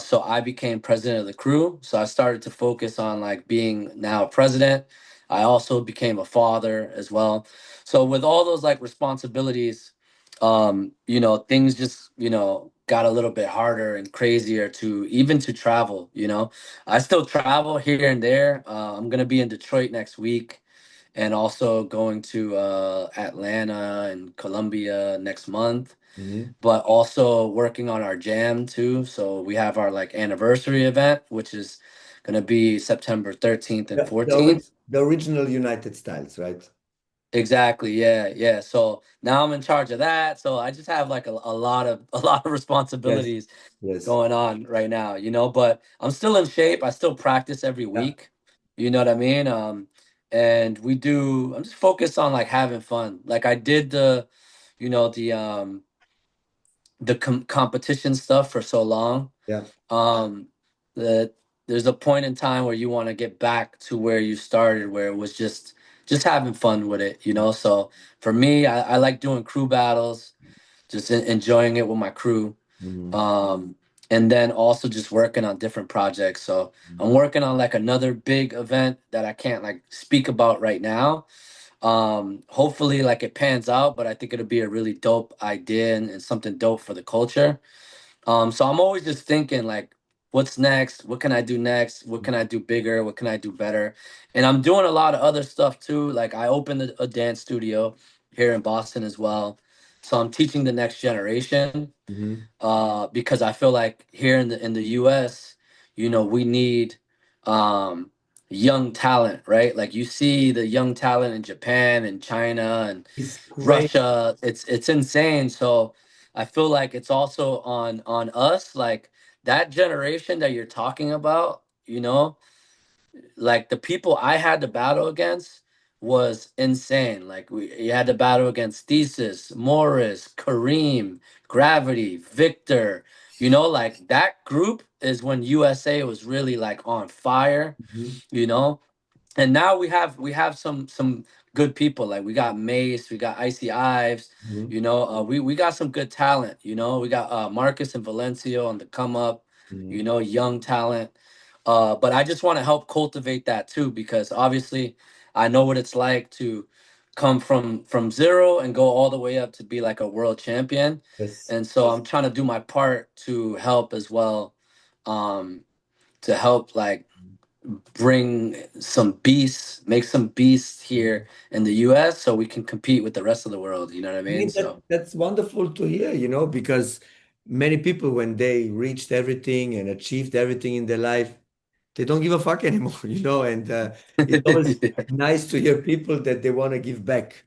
So I became president of the crew. So I started to focus on like being now a president. I also became a father as well. So with all those like responsibilities, things just, got a little bit harder and crazier to even to travel, you know. I still travel here and there. I'm gonna be in Detroit next week and also going to Atlanta and Columbia next month, Hmm. but also working on our jam too. So we have our like anniversary event, which is gonna be September 13th and The, the, 14th. orig- the original United Styles, right? Exactly. Yeah. Yeah. So now I'm in charge of that. So I just have like a lot of a lot of Yes. responsibilities Yes. going on right now, but I'm still in shape. I still practice every Yeah. week. You know what I mean? And I'm just focused on like having fun. Like I did you know, the competition stuff for so long. Yeah. um that there's a point in time where you want to get back to where you started, where it was just having fun with it, so for me, I like doing crew battles, just enjoying it with my crew. Hmm. um and then also just working on different projects. So I'm working on like another big event that I can't like speak about right now. Hopefully like it pans out, but I think it'll be a really dope idea and something dope for the culture. So I'm always just thinking like, what's next? What can I do next? What can I do bigger? What can I do better? And I'm doing a lot of other stuff too. Like I opened a dance studio here in Boston as well. So I'm teaching the next generation, Hmm. because I feel like here in the US, we need um, young talent, right? Like you see the young talent in Japan and China and It's great. Russia. It's insane. So I feel like it's also on us, like that generation that you're talking about, like the people I had to battle against was insane. Like you had to battle against Thesis, Morris, Kareem, Gravity, Victor. Like that group is when USA was really like on fire. Mhm. You know, and now we have some good people. Like we got Mace, we got Icy Ives, Mhm. you know, we got some good talent, you know. We got Marcus and Valencio on the come up, you Mhm. know, young talent. But I just want to help cultivate that too, because obviously I know what it's like to come from zero and go all the way up to be like a world champion. Yes. And so I'm trying to do my part to help as well, um, to help like bring some beasts, make some beasts Mhm. here in the US so we can compete with the rest of the world. You know what I I mean? mean that So that's wonderful to hear, because many people when they reached everything and achieved everything in their life, they don't give a fuck anymore, and it's always nice to hear people that they want to give back.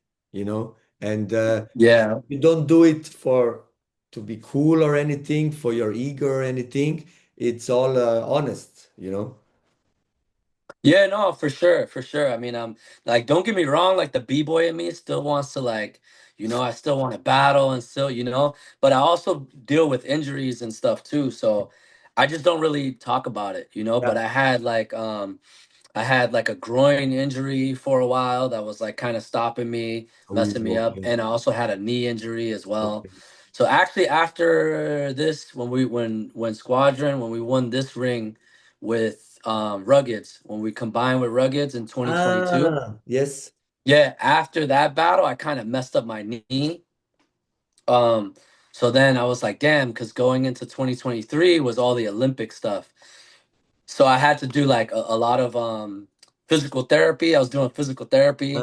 And yeah. you don't do it for to be cool or anything, for your ego or anything. It's all honest. Yeah, no, for sure, for sure. I mean, like, don't get me wrong, like the B-boy in me still wants to like, you know, I still want to battle and still, you know, but I also deal with injuries and stuff too. So I just don't really talk about it, you know, Yeah. but I had like a groin injury for a while that was like kind of stopping me, Oh, messing me up, okay. and I also had a knee injury as well. Okay. So actually, after this, when Squadron, when we won this ring with Ruggeds, when we combined with Ruggeds in 2022, Yes. yeah, after that battle, I kind of messed up my knee. Um, so then I was like, damn, because going into 2023 was all the Olympic stuff. So I had to do like a lot of physical therapy. I was doing physical therapy.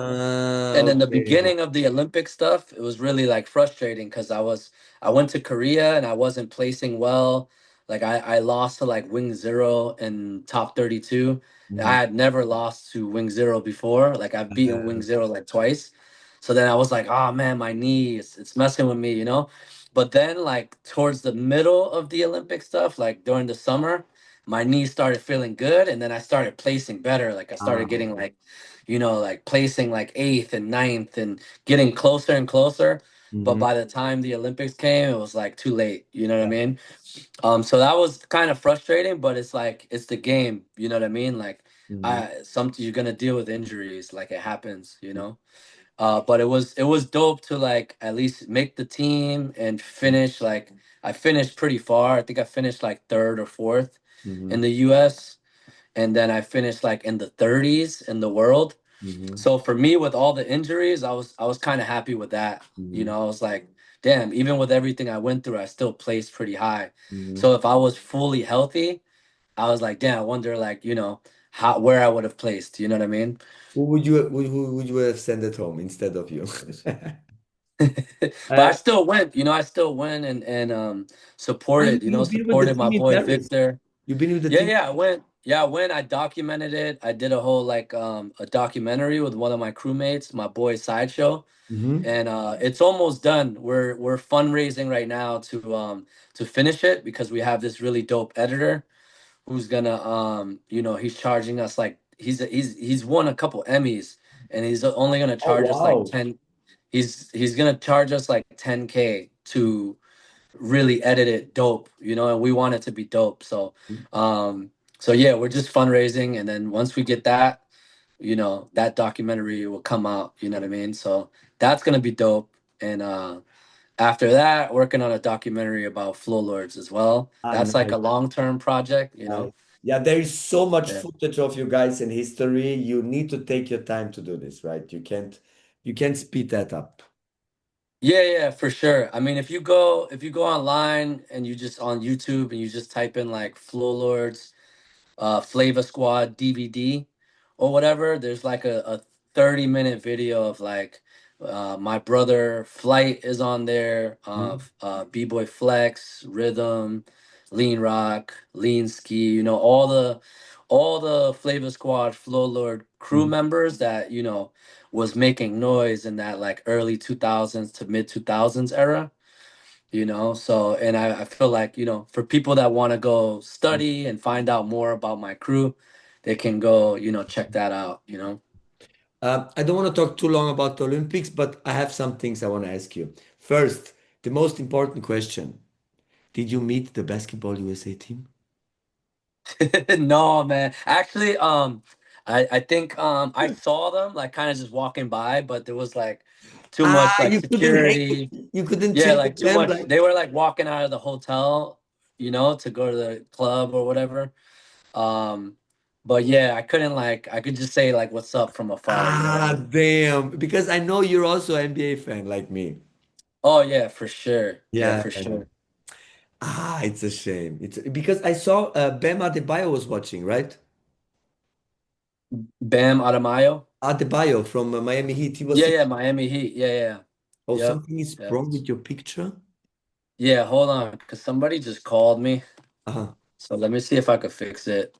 And in the Okay. beginning of the Olympic stuff, it was really like frustrating because I went to Korea and I wasn't placing well. Like I lost to like Wing Zero in top 32. I Mhm. had never lost to Wing Zero before. Like I've beaten Wing Zero like twice. So then I was like, oh man, my knee, it's messing with me, you know? But then like towards the middle of the Olympic stuff, like during the summer, my knee started feeling good and then I started placing better. Like I started getting Okay. like, you know, like placing like eighth and ninth and getting closer and closer. But Hmm. by the time the Olympics came, it was like too late. You know what I Yeah. mean? So that was kind of frustrating, but it's like it's the game. You know what I mean? Like Hmm. I something you're gonna deal with injuries, like it happens. You know. But it was dope to like at least make the team and finish like I finished pretty far. I think I finished like third or fourth Hmm. in the US, and then I finished like in the 30s in the world. Hmm. So for me, with all the injuries, I was kind of happy with that. You Hmm. know, I was like, damn, even with everything I went through, I still placed pretty high. Hmm. So if I was fully healthy, I was like, damn, I wonder like, you know, how where I would have placed. You know what I mean? Who would you have sent at home instead of you? But I Uh, still went, you know, I still went and you, supported, you know, you've been with the supported my team in boy Paris. Victor. You've been with the Yeah, team. yeah, I went. Yeah, I went. I documented it. I did a whole like a documentary with one of my crewmates, my boy Sideshow, Hmm. and it's almost done. We're fundraising right now to finish it because we have this really dope editor who's gonna you know, he's charging us like he's won a couple Emmys and he's only gonna Oh, charge us like wow. 10. He's gonna charge us like 10K to really edit it dope, you know, and we want it to be dope. Um so yeah, we're just fundraising, and then once we get that, you know, that documentary will come out, you know what I mean? So that's gonna be dope. And after that, working on a documentary about Flow Lords as well. That's like Nice. a long-term project, you Nice. know. Yeah, there is so much Yeah. footage of you guys in history. You need to take your time to do this, right? You can't speed that up. Yeah, yeah, for sure. I mean, if you go online and you just on YouTube and you just type in like Flow Lords Flavor Squad DVD or whatever, there's like a 30-minute video of like my brother Flight is on there, Mhm. B-Boy Flex, Rhythm, Lean Rock, Lean Ski, you know, all the Flavor Squad Flow Lord crew Mhm. members that, you know, was making noise in that like early 2000s to mid 2000s era, you know. So and I feel like, you know, for people that want to go study and find out more about my crew, they can go, you know, check that out, you know. I don't want to talk too long about the Olympics, but I have some things I want to ask you. First, the most important question. Did you meet the Basketball USA team? No, man. Actually, I think I saw them like kind of just walking by, but there was like too much Ah, like you couldn't hang, security. you couldn't Yeah, chill like with too them, much. like They were like walking out of the hotel, to go to the club or whatever. Um, but yeah, I could just say like what's up from afar, you know what I ah, mean? damn. Because I know you're also NBA fan like me. Oh yeah, for sure. Yeah, Yeah. for sure. Ah, it's a shame. It's because I saw Bam Adebayo was watching, right? Bam Adebayo. Adebayo from Miami Heat. He was Yeah, saying, yeah, Miami Heat. Yeah, yeah. oh, Yep. something is Yep. wrong with your picture. Yeah, hold on, because somebody just called me. Uh-huh. So let me see if I could fix it.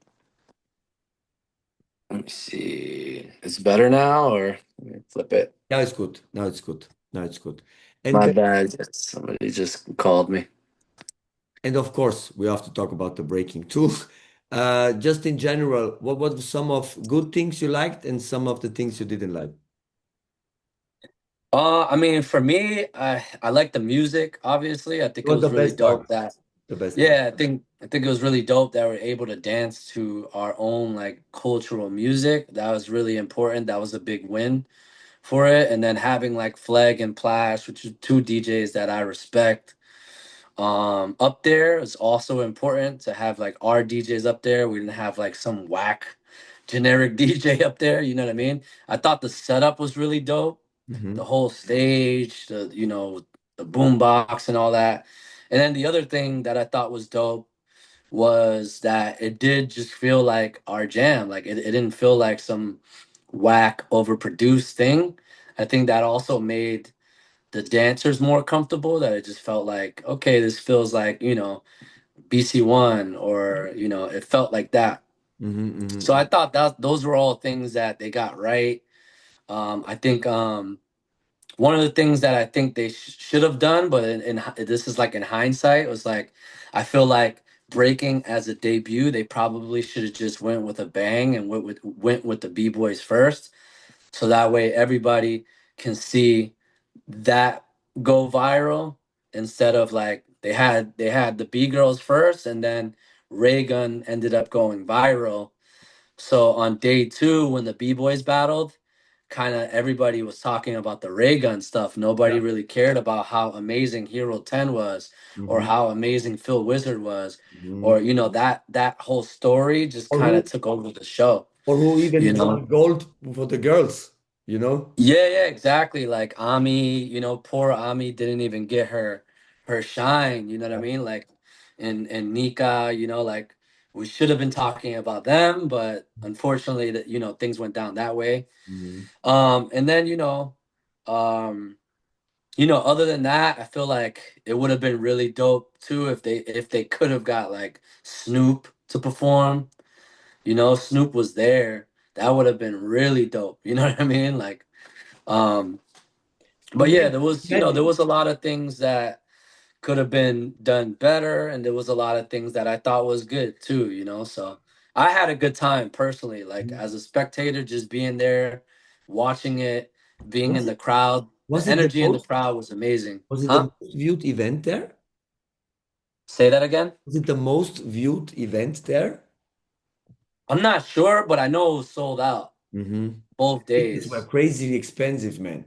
Let me see. It's better now, or let me flip it. Now it's good. Now it's good. Now it's good. And My g- bad. Somebody just called me. and of course, we have to talk about the breaking too. Just in general, what were some of good things you liked and some of the things you didn't like? I mean, for me, I like the music. Obviously, I think It it was the was really best part. dope that. The best part. Yeah, I think it was really dope that we're able to dance to our own like cultural music. That was really important. That was a big win for it. And then having like Flag and Plash, which are two DJs that I respect. Up there is also important to have like our DJs up there. We didn't have like some whack generic DJ up there. You know what I mean? I thought the setup was really dope. The Hmm. whole stage, the boom box and all that. And then the other thing that I thought was dope was that it did just feel like our jam. Like it didn't feel like some whack overproduced thing. I think that also made the dancers more comfortable, that it just felt like, okay, this feels like, BC1, or it felt like that. Hmm. So Hmm. I thought that those were all things that they got right. I think one of the things that I think they should have done, but this is like in hindsight, was like, I feel like breaking as a debut, they probably should have just went with a bang and went with the B-boys first, so that way everybody can see that go viral, instead of like they had the B girls first, and then Raygun ended up going viral. So on day two, when the B boys battled, kind of everybody was talking about the ray gun stuff. Yeah. Nobody really cared about how amazing Hero 10 was, or Hmm. how amazing Phil Wizard was, Hmm. or that whole story just Or kind of who took over the show, or who you even know? won gold for the girls, you know? Yeah, yeah, exactly. Like Ami, poor Ami didn't even get her shine, you know what I Yeah. mean? Like and Nika, like we should have been talking about them, but unfortunately that things went down that way. Hmm. And then um, other than that, I feel like it would have been really dope too if they could have got like Snoop to perform. Snoop was there. That would have been really dope. You know what I mean? Like, um, but yeah, Imagine, there was a lot of things that could have been done better, and there was a lot of things that I thought was good too. So I had a good time personally, like as a spectator, just being there, watching it, being was in it the crowd. The was it the energy in the most crowd was amazing. was it the Huh? most viewed event there? Say that again. Was it the most viewed event there? I'm not sure, but I know it was sold out Hmm. both Tickets were days. crazy expensive, man.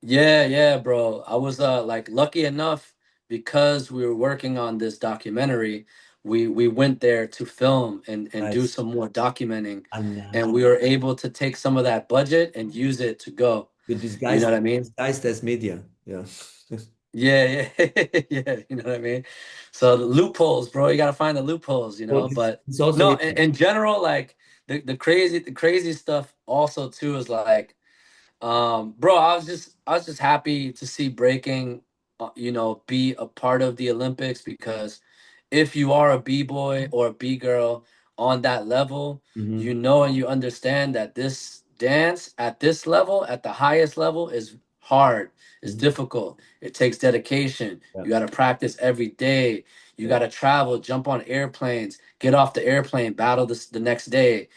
Yeah, yeah, bro. I was like lucky enough, because we were working on this documentary. We went there to film and do Nice. some more documenting, And and we were able to take some of that budget and use it to go. you You know disguised what I mean? disguised as media. Yeah. Yeah, yeah, yeah. You know what I mean? So the loopholes, bro. You gotta find the loopholes. Well, But it's also no, hip in general, like the crazy stuff also too is like, bro, I was just happy to see breaking, be a part of the Olympics, because if you are a B-boy or a B-girl on that level, hmm and you understand that this dance at this level, at the highest level, is hard, is hmm difficult. It takes dedication. Yeah. You got to practice every day. You Yeah. got to travel, jump on airplanes, get off the airplane, battle this the next day.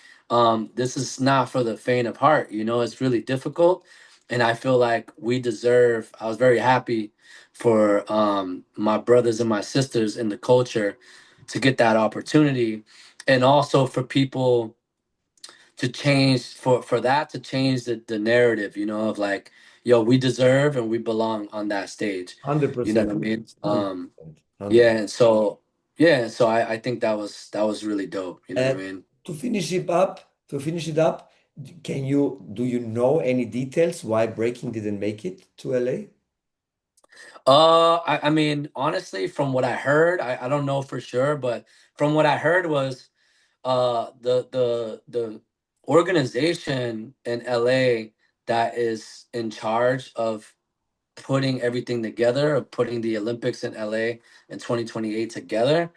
This is not for the faint of heart. It's really difficult. And I feel like I was very happy for my brothers and my sisters in the culture to get that opportunity, and also for people to change for that to change the narrative, you know, of like, yo, we deserve and we belong on that stage. You know 100%. what I mean? 100%. 100%. Yeah, and so yeah, so I think that was really dope. You know what I Uh, mean? to finish it up, do you know any details why Breaking didn't make it to LA? I mean, honestly, from what I heard, I don't know for sure, but from what I heard was the organization in LA that is in charge of putting everything together, of putting the Olympics in LA in 2028 together,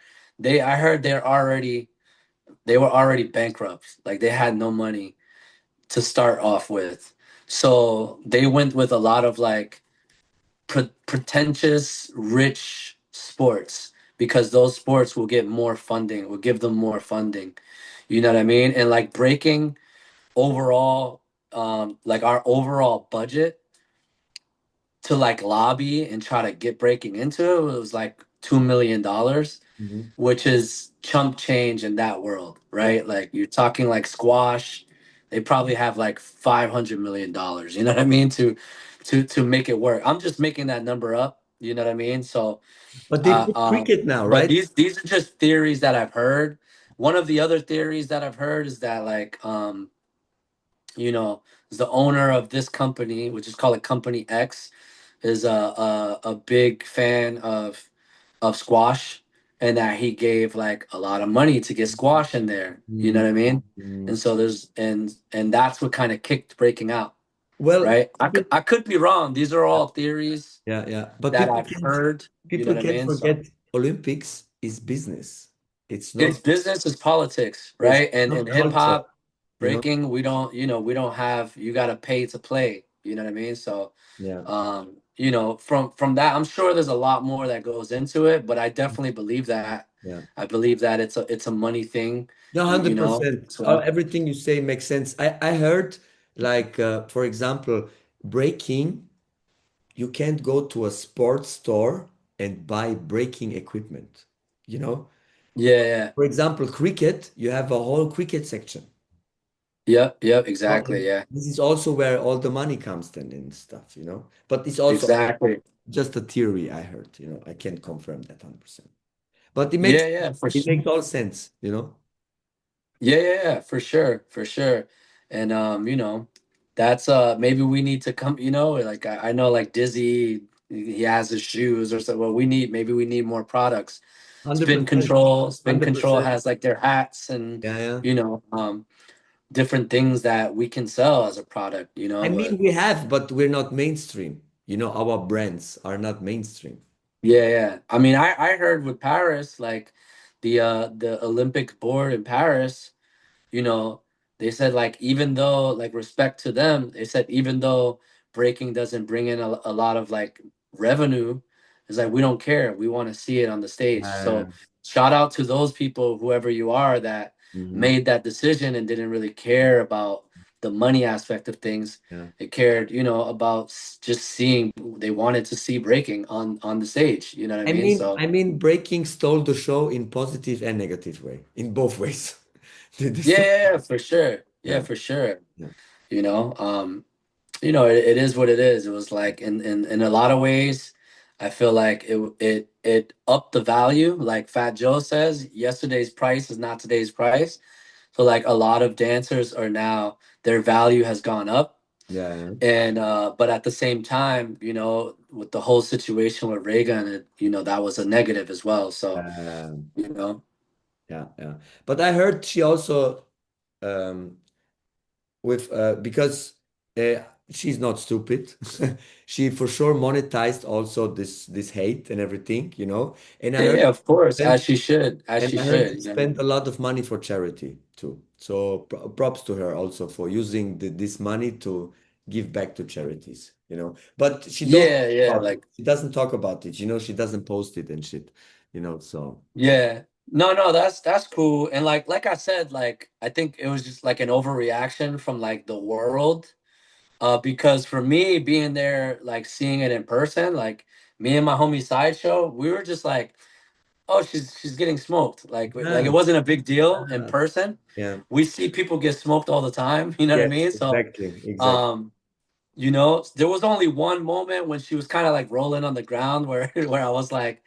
I heard they were already bankrupt. Like they had no money to start off with. So they went with a lot of like pretentious rich sports because those sports will get more funding, will give them more funding. You know what I mean? And like breaking overall, like our overall budget to like lobby and try to get breaking into it was like $2 million, Mhm. which is chump change in that world, Yeah. right? Like you're talking like squash, they probably have like $500 million. You know what I mean? To make it work. I'm just making that number up. You know what I mean? So, But they put um, cricket now, but right? these are just theories that I've heard. One of the other theories that I've heard is that like you know, the owner of this company, which is called a Company X, is a big fan of squash, and that he gave like a lot of money to get squash in there. You know Mm, what I mean? mm. And so and that's what kind of kicked breaking out, Well, right? people, I could be wrong. These are all theories yeah, yeah. But that I've heard. You know people what I can't mean? So forget Olympics is business. It's it's not, business, it's politics, it's right? And not in hip culture, hop you know? breaking, we don't, you know, we don't have, you got to pay to play. You know what I mean? So Yeah, you know, from that, I'm sure there's a lot more that goes into it, but I definitely believe that. yeah. I believe that it's a money thing, No, you know. 100%. So Everything you say makes sense. I heard, like, for example, breaking, you can't go to a sports store and buy breaking equipment, you know? yeah, yeah, For example, cricket, you have a whole cricket section. yep, Oh, exactly, and yeah, this is also where all the money comes then and stuff, you know? But it's also exactly, just a theory I heard, you know? I can't confirm that 100%. But yeah, yeah, it makes all sense, you know? yeah, yeah, yeah, for sure, for sure, and you know, that's maybe we need to come, you know, like I know like Dizzy, he has his shoes or so. Well, maybe we need more products. 100%. Spin Control 100%. has like their hats and Yeah, yeah. you know, different things that we can sell as a product, you I know, mean, but we have, but we're not mainstream. You know, our brands are not mainstream. yeah, yeah. I mean, I heard with Paris, like the Olympic board in Paris, you know, they said like even though like respect to them, they said even though breaking doesn't bring in a lot of like revenue, it's like we don't care. We want to see it on the stage. Uh, So shout out to those people, whoever you are, that mhm, made that decision and didn't really care about the money aspect of things. yeah. They cared, you know, about just seeing. They wanted to see breaking on the stage. You know what I mean? So Breaking stole the show in positive and negative way, in both ways. They yeah, stole. yeah, yeah, for sure. Yeah, Yeah, for sure. yeah. You know, it is what it is. It was like in a lot of ways, I feel like it upped the value. Like Fat Joe says, yesterday's price is not today's price. So like a lot of dancers are now their value has gone up. Yeah, And but at the same time, you know, with the whole situation with Reagan, you know, that was a negative as well. So, yeah. you know, Yeah. But I heard she also um, with because uh, she's not stupid. She for sure monetized also this hate and everything, you know. And I yeah, heard yeah, of course, spent as and she I heard should, she you know. spent a lot of money for charity too. So props to her also for using this money to give back to charities, you know. But Yeah, yeah, like she doesn't talk about it, you know. She doesn't post it and shit, you know. So yeah. yeah. No, no, that's cool. And like I said, like I think it was just like an overreaction from like the world. Because for me being there, like seeing it in person, like me and my homie Sideshow, we were just like oh, she's getting smoked. Like it Ah, wasn't a big deal in ah, person. yeah. We see people get smoked all the time. You know what I Yes, mean? So, exactly, exactly. um, you know, there was only one moment when she was kind of like rolling on the ground where where I was like,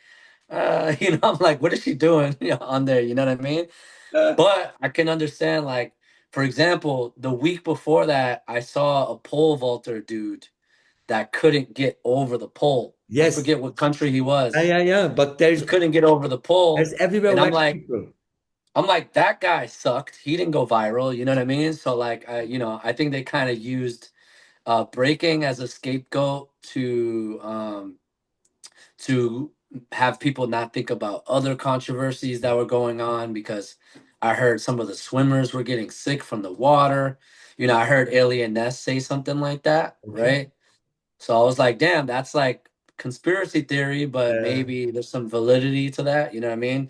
you know, I'm like, what is she doing on there? You know what I mean? But I can understand, like, for example, the week before that, I saw a pole vaulter dude that couldn't get over the pole. I Yes. forget what country he Yeah, was. yeah, yeah. But He couldn't get over the pole. there's everywhere And wax people. I'm like, that guy sucked. He didn't go viral. You know what I mean? So like, you know, I think they kind of used breaking as a scapegoat to have people not think about other controversies that were going on because I heard some of the swimmers were getting sick from the water. You know, I heard Alien Ness say something like that, Okay. right? So I was like, damn, that's like conspiracy theory, but Uh, maybe there's some validity to that. You know what I mean?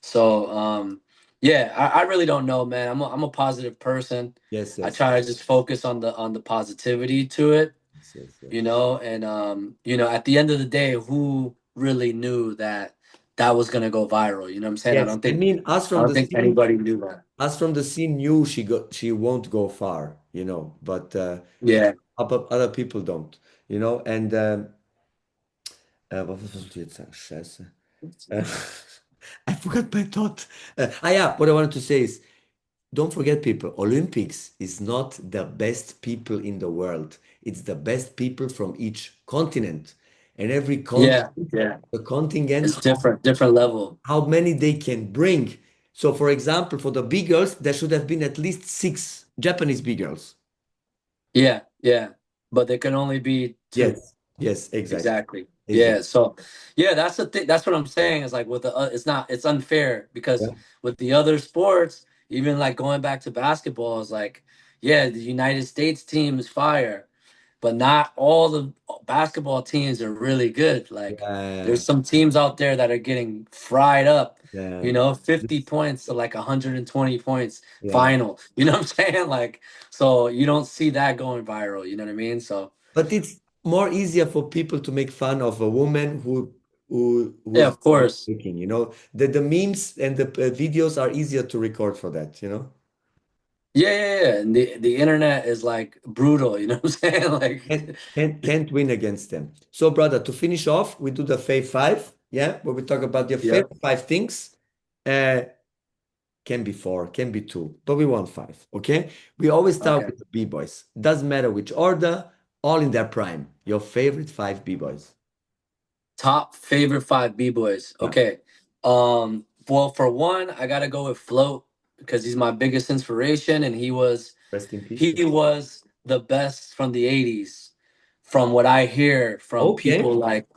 So yeah, I really don't know, man. I'm a positive person. yes, I yes, try to just focus on the positivity to it, yes, yes, you yes. know, and you know, at the end of the day, who really knew that that was gonna go viral? You know what I'm saying? Yes, I mean, I don't think anybody knew that. us from the scene knew she won't go far, but Yeah. other people don't, and was soll ich jetzt sagen? Scheiße. Uh, I forgot my thought. Yeah, what I wanted to say is, don't forget, people, Olympics is not the best people in the world. It's the best people from each continent. And every Yeah, continent, yeah. the contingent, It's different level. how many they can bring. So, for example, for the big girls, there should have been at least six Japanese big girls. Yeah, yeah. But there can only be two. Yes, yes, exactly. Exactly. Exactly. Yeah. So, yeah, that's the thing. That's what I'm saying. Is like with the, it's unfair because Yeah, with the other sports, even like going back to basketball, is like, yeah, the United States team is fire, but not all the basketball teams are really good. Like, yeah, there's some teams out there that are getting fried up. yeah. You know, 50 This- points to like 120 points yeah. final. You know what I'm saying? Like, so you don't see that going viral. You know what I mean? So. But it's more easier for people to make fun of a woman Yeah, who's of course. making, the memes and the videos are easier to record for that. Yeah, yeah, yeah. And the internet is like brutal, you know what I'm saying? Like, Can't win against them. So, brother, to finish off, we do the fave five, yeah, where we talk about your yeah. favorite five things. Uh, can be four, can be two, but we want five, okay? We always start Okay. with the B-boys. Doesn't matter which order, all in their prime. Your favorite five B-boys. Top favorite five B-boys. Yeah. Okay. Well, for one, I gotta go with Float because he's my biggest inspiration, and Rest in peace. he was the best from the 80s, from what I hear from people Okay. like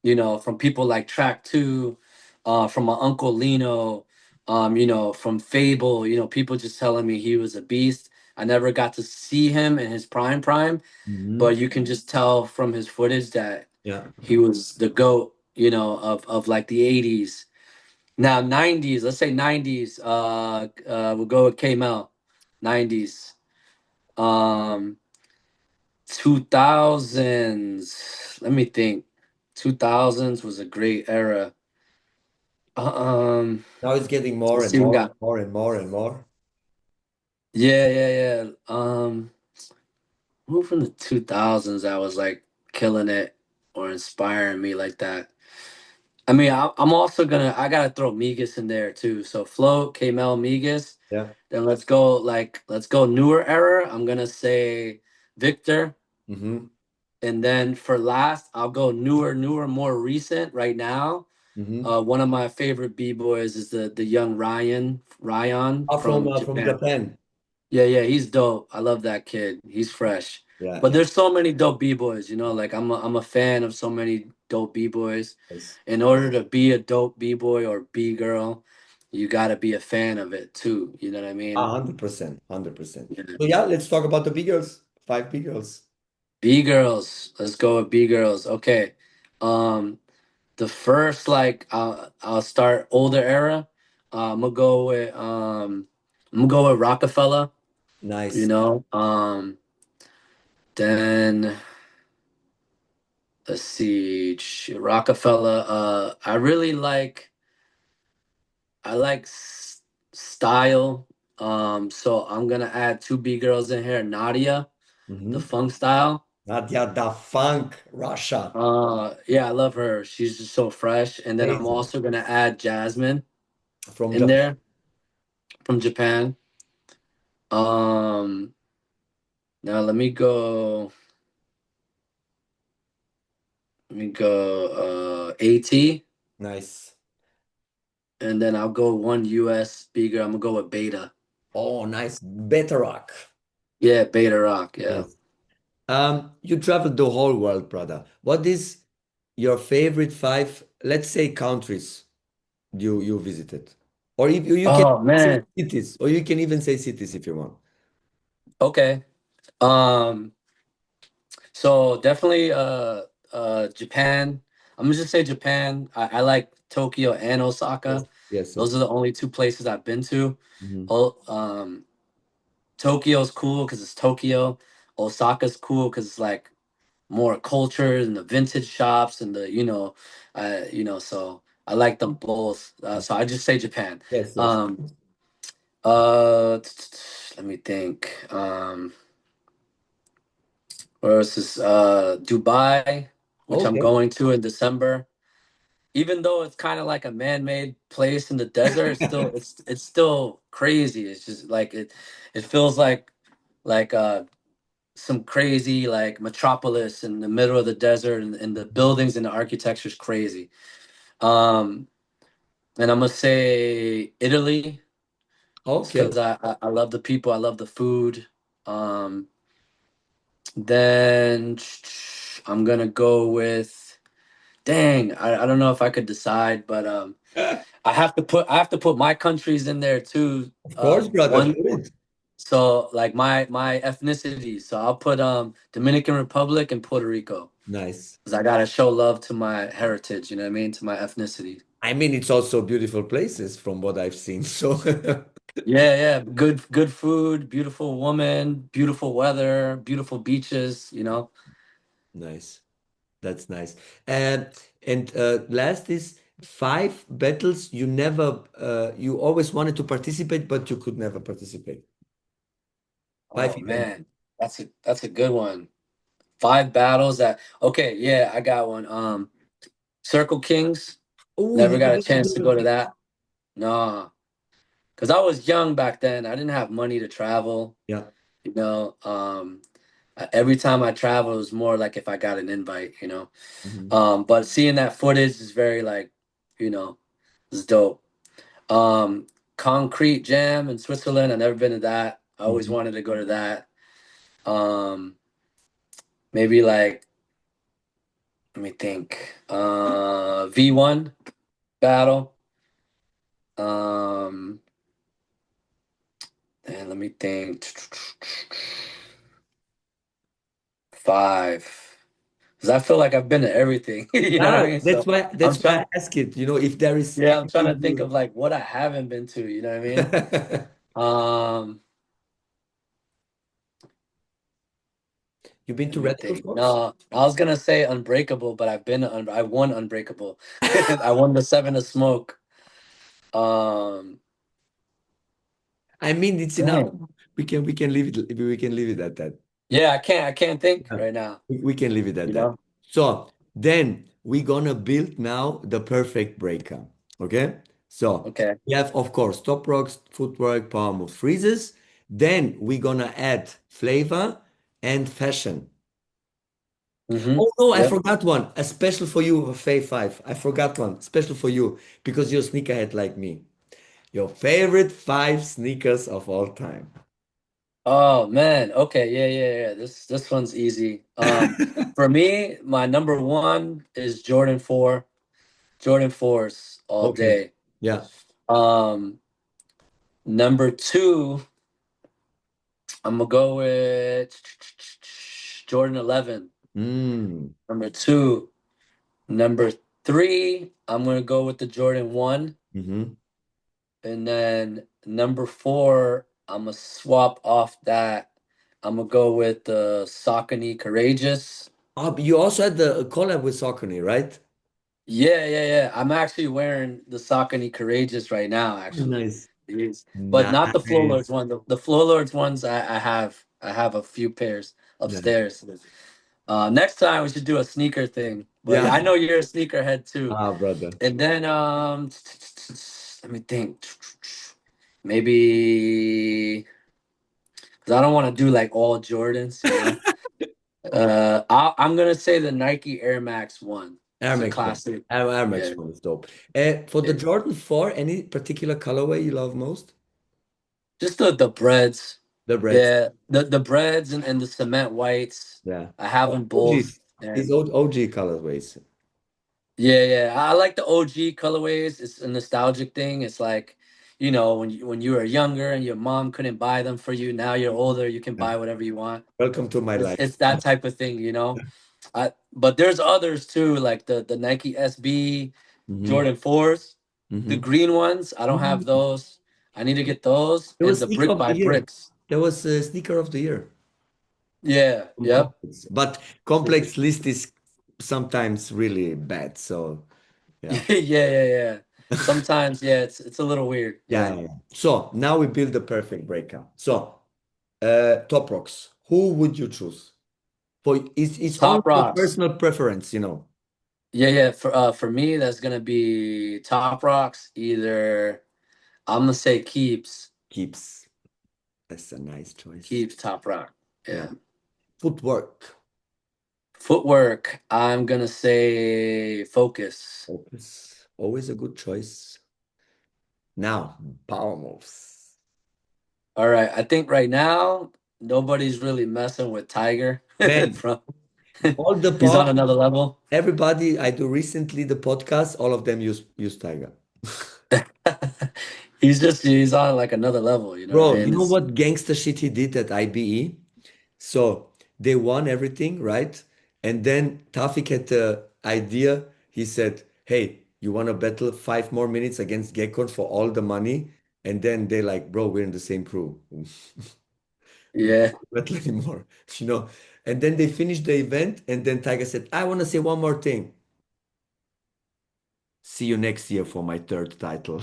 you know, from people like Track Two, from my uncle Lino, you know, from Fable, you know, people just telling me he was a beast. I never got to see him in his prime, Mhm. but you can just tell from his footage that Yeah. he was the GOAT, you know, of like the 80s. Now 90s, let's say 90s, we'll go with K Mel. 90s. Um 2000s. Let me think. 2000s was a great era. Now it's getting more Let's and see, we more and got more and more and more. yeah, yeah, yeah. Who from the 2000s that was like killing it or inspiring me like that? I mean, I'm also gonna I gotta throw Migas in there too. So Float, K-Mel, Migas. Yeah. Then let's go newer era. I'm gonna say Victor. Mm-hmm. And then for last, I'll go newer, more recent right now. Mm-hmm. One of my favorite B-boys is the young Ryan from From Japan. Japan. Yeah, yeah, he's dope. I love that kid. He's fresh. Yeah, But yeah. there's so many dope B-boys, you know, like I'm a fan of so many dope B-boys. Yes. In order to be a dope B-boy or B-girl, you got to be a fan of it too, you know what I mean? 100%. 100%. Yeah. So yeah, let's talk about the big girls. Five big girls. B-girls. Let's go with B-girls. Okay. Um the first like I'll start older era. I'm gonna go with Rockefeller, you Nice. know. Then let's see, Rockefeller. I really like. I like style. So I'm gonna add two B girls in here. Nadia, the Hmm. funk style. Nadia da Funk, Russia. Yeah, I love her. She's just so fresh. And then I'm Amazing. also gonna add Jasmine From in Japan. there from Japan. Um, Now let me go AT, Nice. and then I'll go one US speaker. I'm gonna go with Beta. Oh, nice. Better rock. Yeah, Beta Rock, yeah. Nice. You traveled the whole world, brother. What is your favorite five, let's say, countries you visited? Or if you can Oh say man. cities, or you can even say cities if you want. Okay. Um, so definitely Japan. I'm gonna just say Japan. I like Tokyo and Yes, Osaka. yes, of Those are the only two places I've been to. mhm. Oh, Tokyo's cool because it's Tokyo. Osaka's cool because it's like more culture and the vintage shops and so I like them both. So I just say Japan. Yes, yes. Um, Let me think. Where else is Dubai, which I'm Okay. going to in December. Even though it's kind of like a man-made place in the desert, it's still crazy. It's just like it feels like some crazy like metropolis in the middle of the desert, and the buildings and the architecture is crazy. Um, and I'm gonna say Italy, just Okay. because I love the people, I love the food. Um, then I'm gonna go with dang, I don't know if I could decide, but I have to put my countries in there too. Of course, brother, One do it. so like my ethnicity. So I'll put Dominican Republic and Puerto Rico. Nice. Because I gotta show love to my heritage, you know what I mean? To my ethnicity. I mean, it's also beautiful places from what I've seen. So Yeah, yeah. Good food, beautiful woman, beautiful weather, beautiful beaches, you know. nice. That's nice. And last is five battles you always wanted to participate, but you could never participate. Five Oh events. man, that's a good one. Five battles that okay, yeah, I got one. Circle Kings, Oh, you never never got a been to chance to Circle go to K. that. No, because I was young back then. I didn't have money to travel, Yeah. you know. Every time I travel, it was more like if I got an invite, you know. Mhm. But seeing that footage is very like, you know, it's dope. Um, Concrete Jam in Switzerland. I've never been to that. I always Mhm. wanted to go to that. Um, Maybe like let me think. V1 battle. Um, and let me think. Five. Because I feel like I've been to everything. You know what I Yeah, mean? that's So why I'm that's why I trying. ask it. If there is Yeah, I'm trying to anything think you of like what I haven't been to. You know what I mean? Um, you've been Let to me Red Bull think. Talks? No, I was gonna say Unbreakable, but I won Unbreakable. I won the Seven of Smoke. Um, I mean, it's enough. Dang. We can leave it at that. Yeah, I can't think Yeah. right now. We can leave it at You that. know? So then we're gonna build now the perfect breaker. Okay? So Okay. we have, of course, top rocks, footwork, power moves, freezes. Then we're gonna add flavor and fashion. Mm-hmm. Oh no, I Yep. forgot one. A special for you, Fave 5. I forgot one. Special for you because you're a sneakerhead like me. Your favorite five sneakers of all time. Oh man. Okay. Yeah, yeah, yeah. This one's easy. For me, my number one is Jordan 4. Jordan 4s all Okay. day. Yeah. Um, Number two, I'm gonna go with Jordan 11. Mm. Number two. Number three, I'm gonna go with the Jordan 1. Hmm. And then number four, I'm gonna swap off that. I'm gonna go with the Saucony Courageous. Oh, but you also had the collab with Saucony, right? Yeah, yeah, yeah. I'm actually wearing the Saucony Courageous right now, actually. Nice. These, but not the Flow Nice. Lords one. The Flow Lords ones, I have a few pairs Nice. upstairs. Next time we should do a sneaker thing. But Yeah. yeah, I know you're a sneakerhead too. Ah, brother. And then let me think. Maybe because I don't want to do like all Jordans, you know. I'm gonna say the Nike Air Max one. Air It's a Max 1. classic. Air Yeah. Max 1 is dope. For the Yeah. Jordan 4, any particular colorway you love most? Just the breads. The Reds. Yeah, the breads and the cement whites. Yeah. I have them OG. both. These And old OG colorways. yeah, yeah. I like the OG colorways. It's a nostalgic thing. It's like, when you were younger and your mom couldn't buy them for you. Now you're older, you can Yeah. buy whatever you want. Welcome to my life. It's that type of thing. But there's others too, like the Nike SB Hmm. Jordan 4s, the Hmm. green ones. I don't have those. I need to get those. There And was the sneaker brick of by the year. bricks. There was a sneaker of the year Yeah, from yep. Complex. But Complex list is sometimes really bad. So yeah. Yeah, yeah, yeah. Sometimes, yeah, it's a little weird. Yeah, Yeah. yeah, yeah. So now we build the perfect breakout. So top rocks. Who would you choose? For it's only Top your rocks. personal preference, you know. Yeah, yeah. For me, that's gonna be top rocks. Either I'm gonna say Keeps. That's a nice choice. keeps top rock. Yeah. Yeah. Footwork. Footwork. I'm gonna say focus. Focus. Always a good choice. Now, power moves. All right. I think right now nobody's really messing with Tiger. Man, From all the he's on pop, another level. everybody I do recently the podcast, all of them use Tiger. He's on like another level. You know what I Bro, you mean? know It's what gangster shit he did at IBE? So they won everything, right? And then Tafik had the idea. He said, "Hey, you want to battle 5 more minutes against Gekon for all the money?" And then they're like, "Bro, we're in the same crew. We yeah. can't battle anymore, you know." And then they finished the event, and then Tiger said, "I want to say one more thing. See you next year for my third title."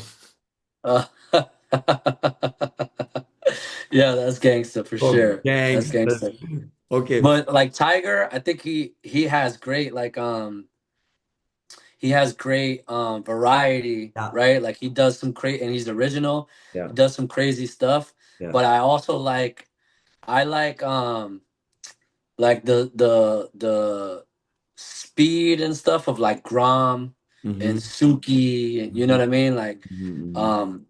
Uh, yeah, that's gangster for Oh, sure. That's gangsters. gangster. Okay. But like Tiger, I think he has great like he has great variety, Yeah, right? Like he does some crazy and he's original. yeah, He does some crazy stuff. yeah. But I also like the speed and stuff of like Grom Mm-hmm. and Suki, you know Mm-hmm. what I mean? Like Mm-hmm. um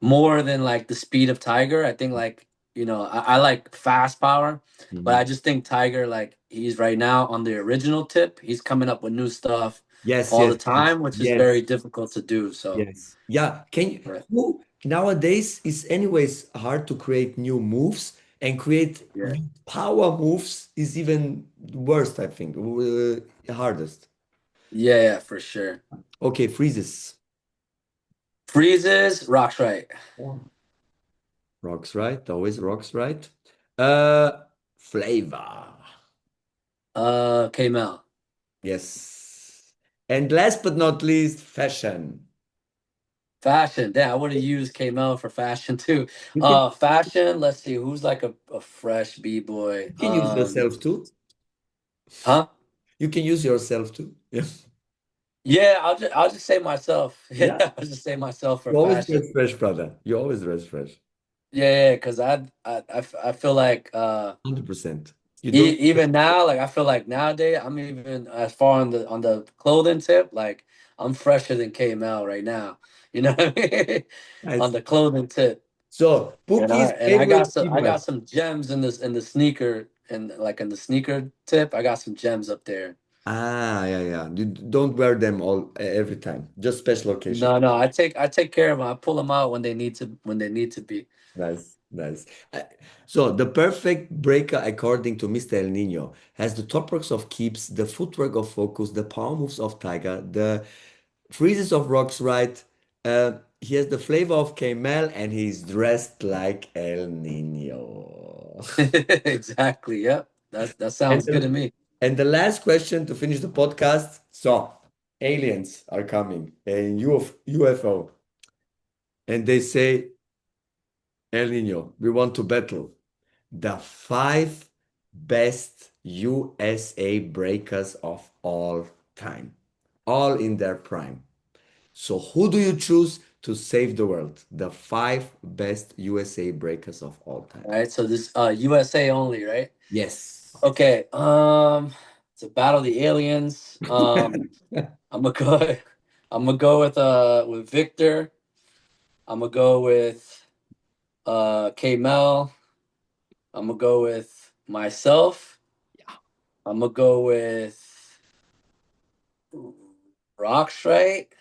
more than like the speed of Tiger. I think like I like fast power, but Mm-hmm. I just think Tiger like he's right now on the original tip. He's coming up with new stuff Yes, all yes, the yes, time, which is very yes, difficult to do. So yes. Yeah, can you, right. who nowadays is anyways hard to create new moves and create Yeah. new power moves is even worst, I think. Hardest. Yeah, yeah, for sure. Okay, freezes. Freezes, rocks right. Yeah. Rocks right, always rocks right. Flavor. Kml. Yes. And last but not least, fashion. Fashion. Damn, I would have used Kml for fashion too. You can Fashion, let's see, who's like a fresh B-boy? you can use yourself too. Huh? You can use yourself too. Yeah. Yeah, I'll just say myself. Yeah. Yeah, I'll just say myself for You always fashion. dress fresh, brother. You always dress fresh. Yeah, yeah, because I feel like 100%. You don't. even now, like I feel like nowadays I'm even as far on the clothing tip, like I'm fresher than KML right now. You know what I mean? On Nice. the clothing tip. So, And I Pookie's and I got favorite some I female. got some gems in the sneaker and like in the sneaker tip, I got some gems up there. Ah, yeah, yeah. You don't wear them all every time. Just special occasion. No, no, I take care of them. I pull them out when they need to be. Nice, nice. So the perfect breaker, according to Mr. El Nino, has the top rocks of Keeps, the footwork of Focus, the power moves of Tiger, the freezes of Rocks Right. He has the flavor of Camel, and he's dressed like El Nino. Exactly. Yep. That And sounds good to the, me. and the last question to finish the podcast. So, aliens are coming, a UFO, and they say, El Nino, we want to battle the five best USA breakers of all time, all in their prime. So who do you choose to save the world? The five best USA breakers of all time. All right, so this USA only, right? Yes. Okay. To battle the aliens. I'm gonna go. I'm gonna go with Victor. I'm gonna go with K Mel. I'm gonna go with myself. I'm gonna go with Rockstrike,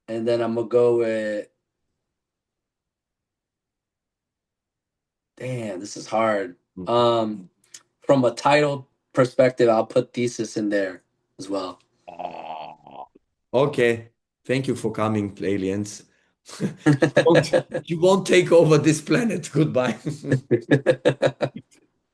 and then I'm gonna go with. Damn, this is hard. From a title perspective, I'll put Thesis in there as well. Okay. Thank you for coming, aliens. You won't take over this planet. Goodbye.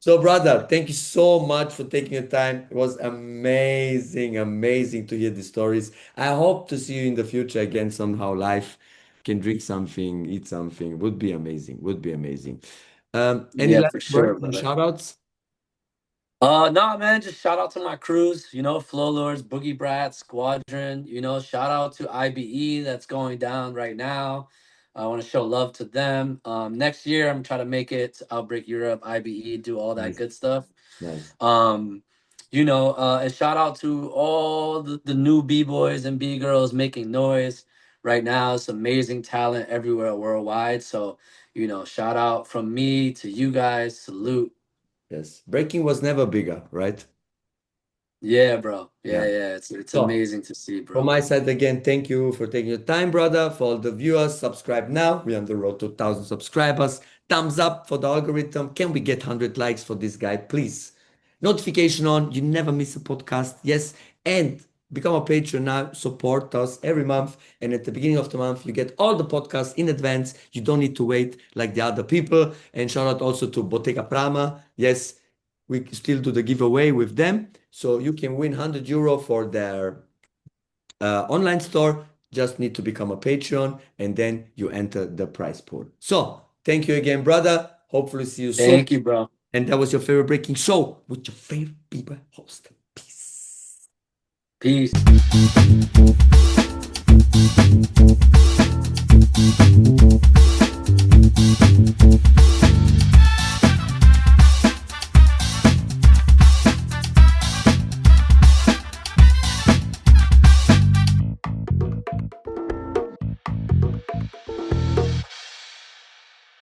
So, brother, thank you so much for taking your time. It was amazing, amazing to hear the stories. I hope to see you in the future again somehow live. Can drink something, eat something. Would be amazing. Would be amazing. Any Yeah, last for sure, words and brother. shout outs? No, man, just shout out to my crews, Flow Lords, Boogie Brats, Squadron, shout out to IBE that's going down right now. I want to show love to them. Next year, I'm trying to make it to Outbreak Europe, IBE, do all that Nice, good stuff. nice. Um, and shout out to all the new B-boys and B-girls making noise right now. It's amazing talent everywhere worldwide. So, shout out from me to you guys. Salute. Yes. Breaking was never bigger, right? Yeah, bro. Yeah, Yeah. yeah. It's So, amazing to see, from bro. my side, again, thank you for taking your time, brother. For all the viewers, subscribe now. We're on the road to 1,000 subscribers. Thumbs up for the algorithm. Can we get 100 likes for this guy, please? Notification on. You never miss a podcast. Yes. And become a patron now. Support us every month. And at the beginning of the month, you get all the podcasts in advance. You don't need to wait like the other people. And shout out also to Bottega Prama. Yes, we still do the giveaway with them. So you can win €100 for their online store. Just need to become a Patreon and then you enter the prize pool. So thank you again, brother. Hopefully see you soon. Thank you, bro. And that was your favorite breaking show with your favorite people host. Peace. Peace.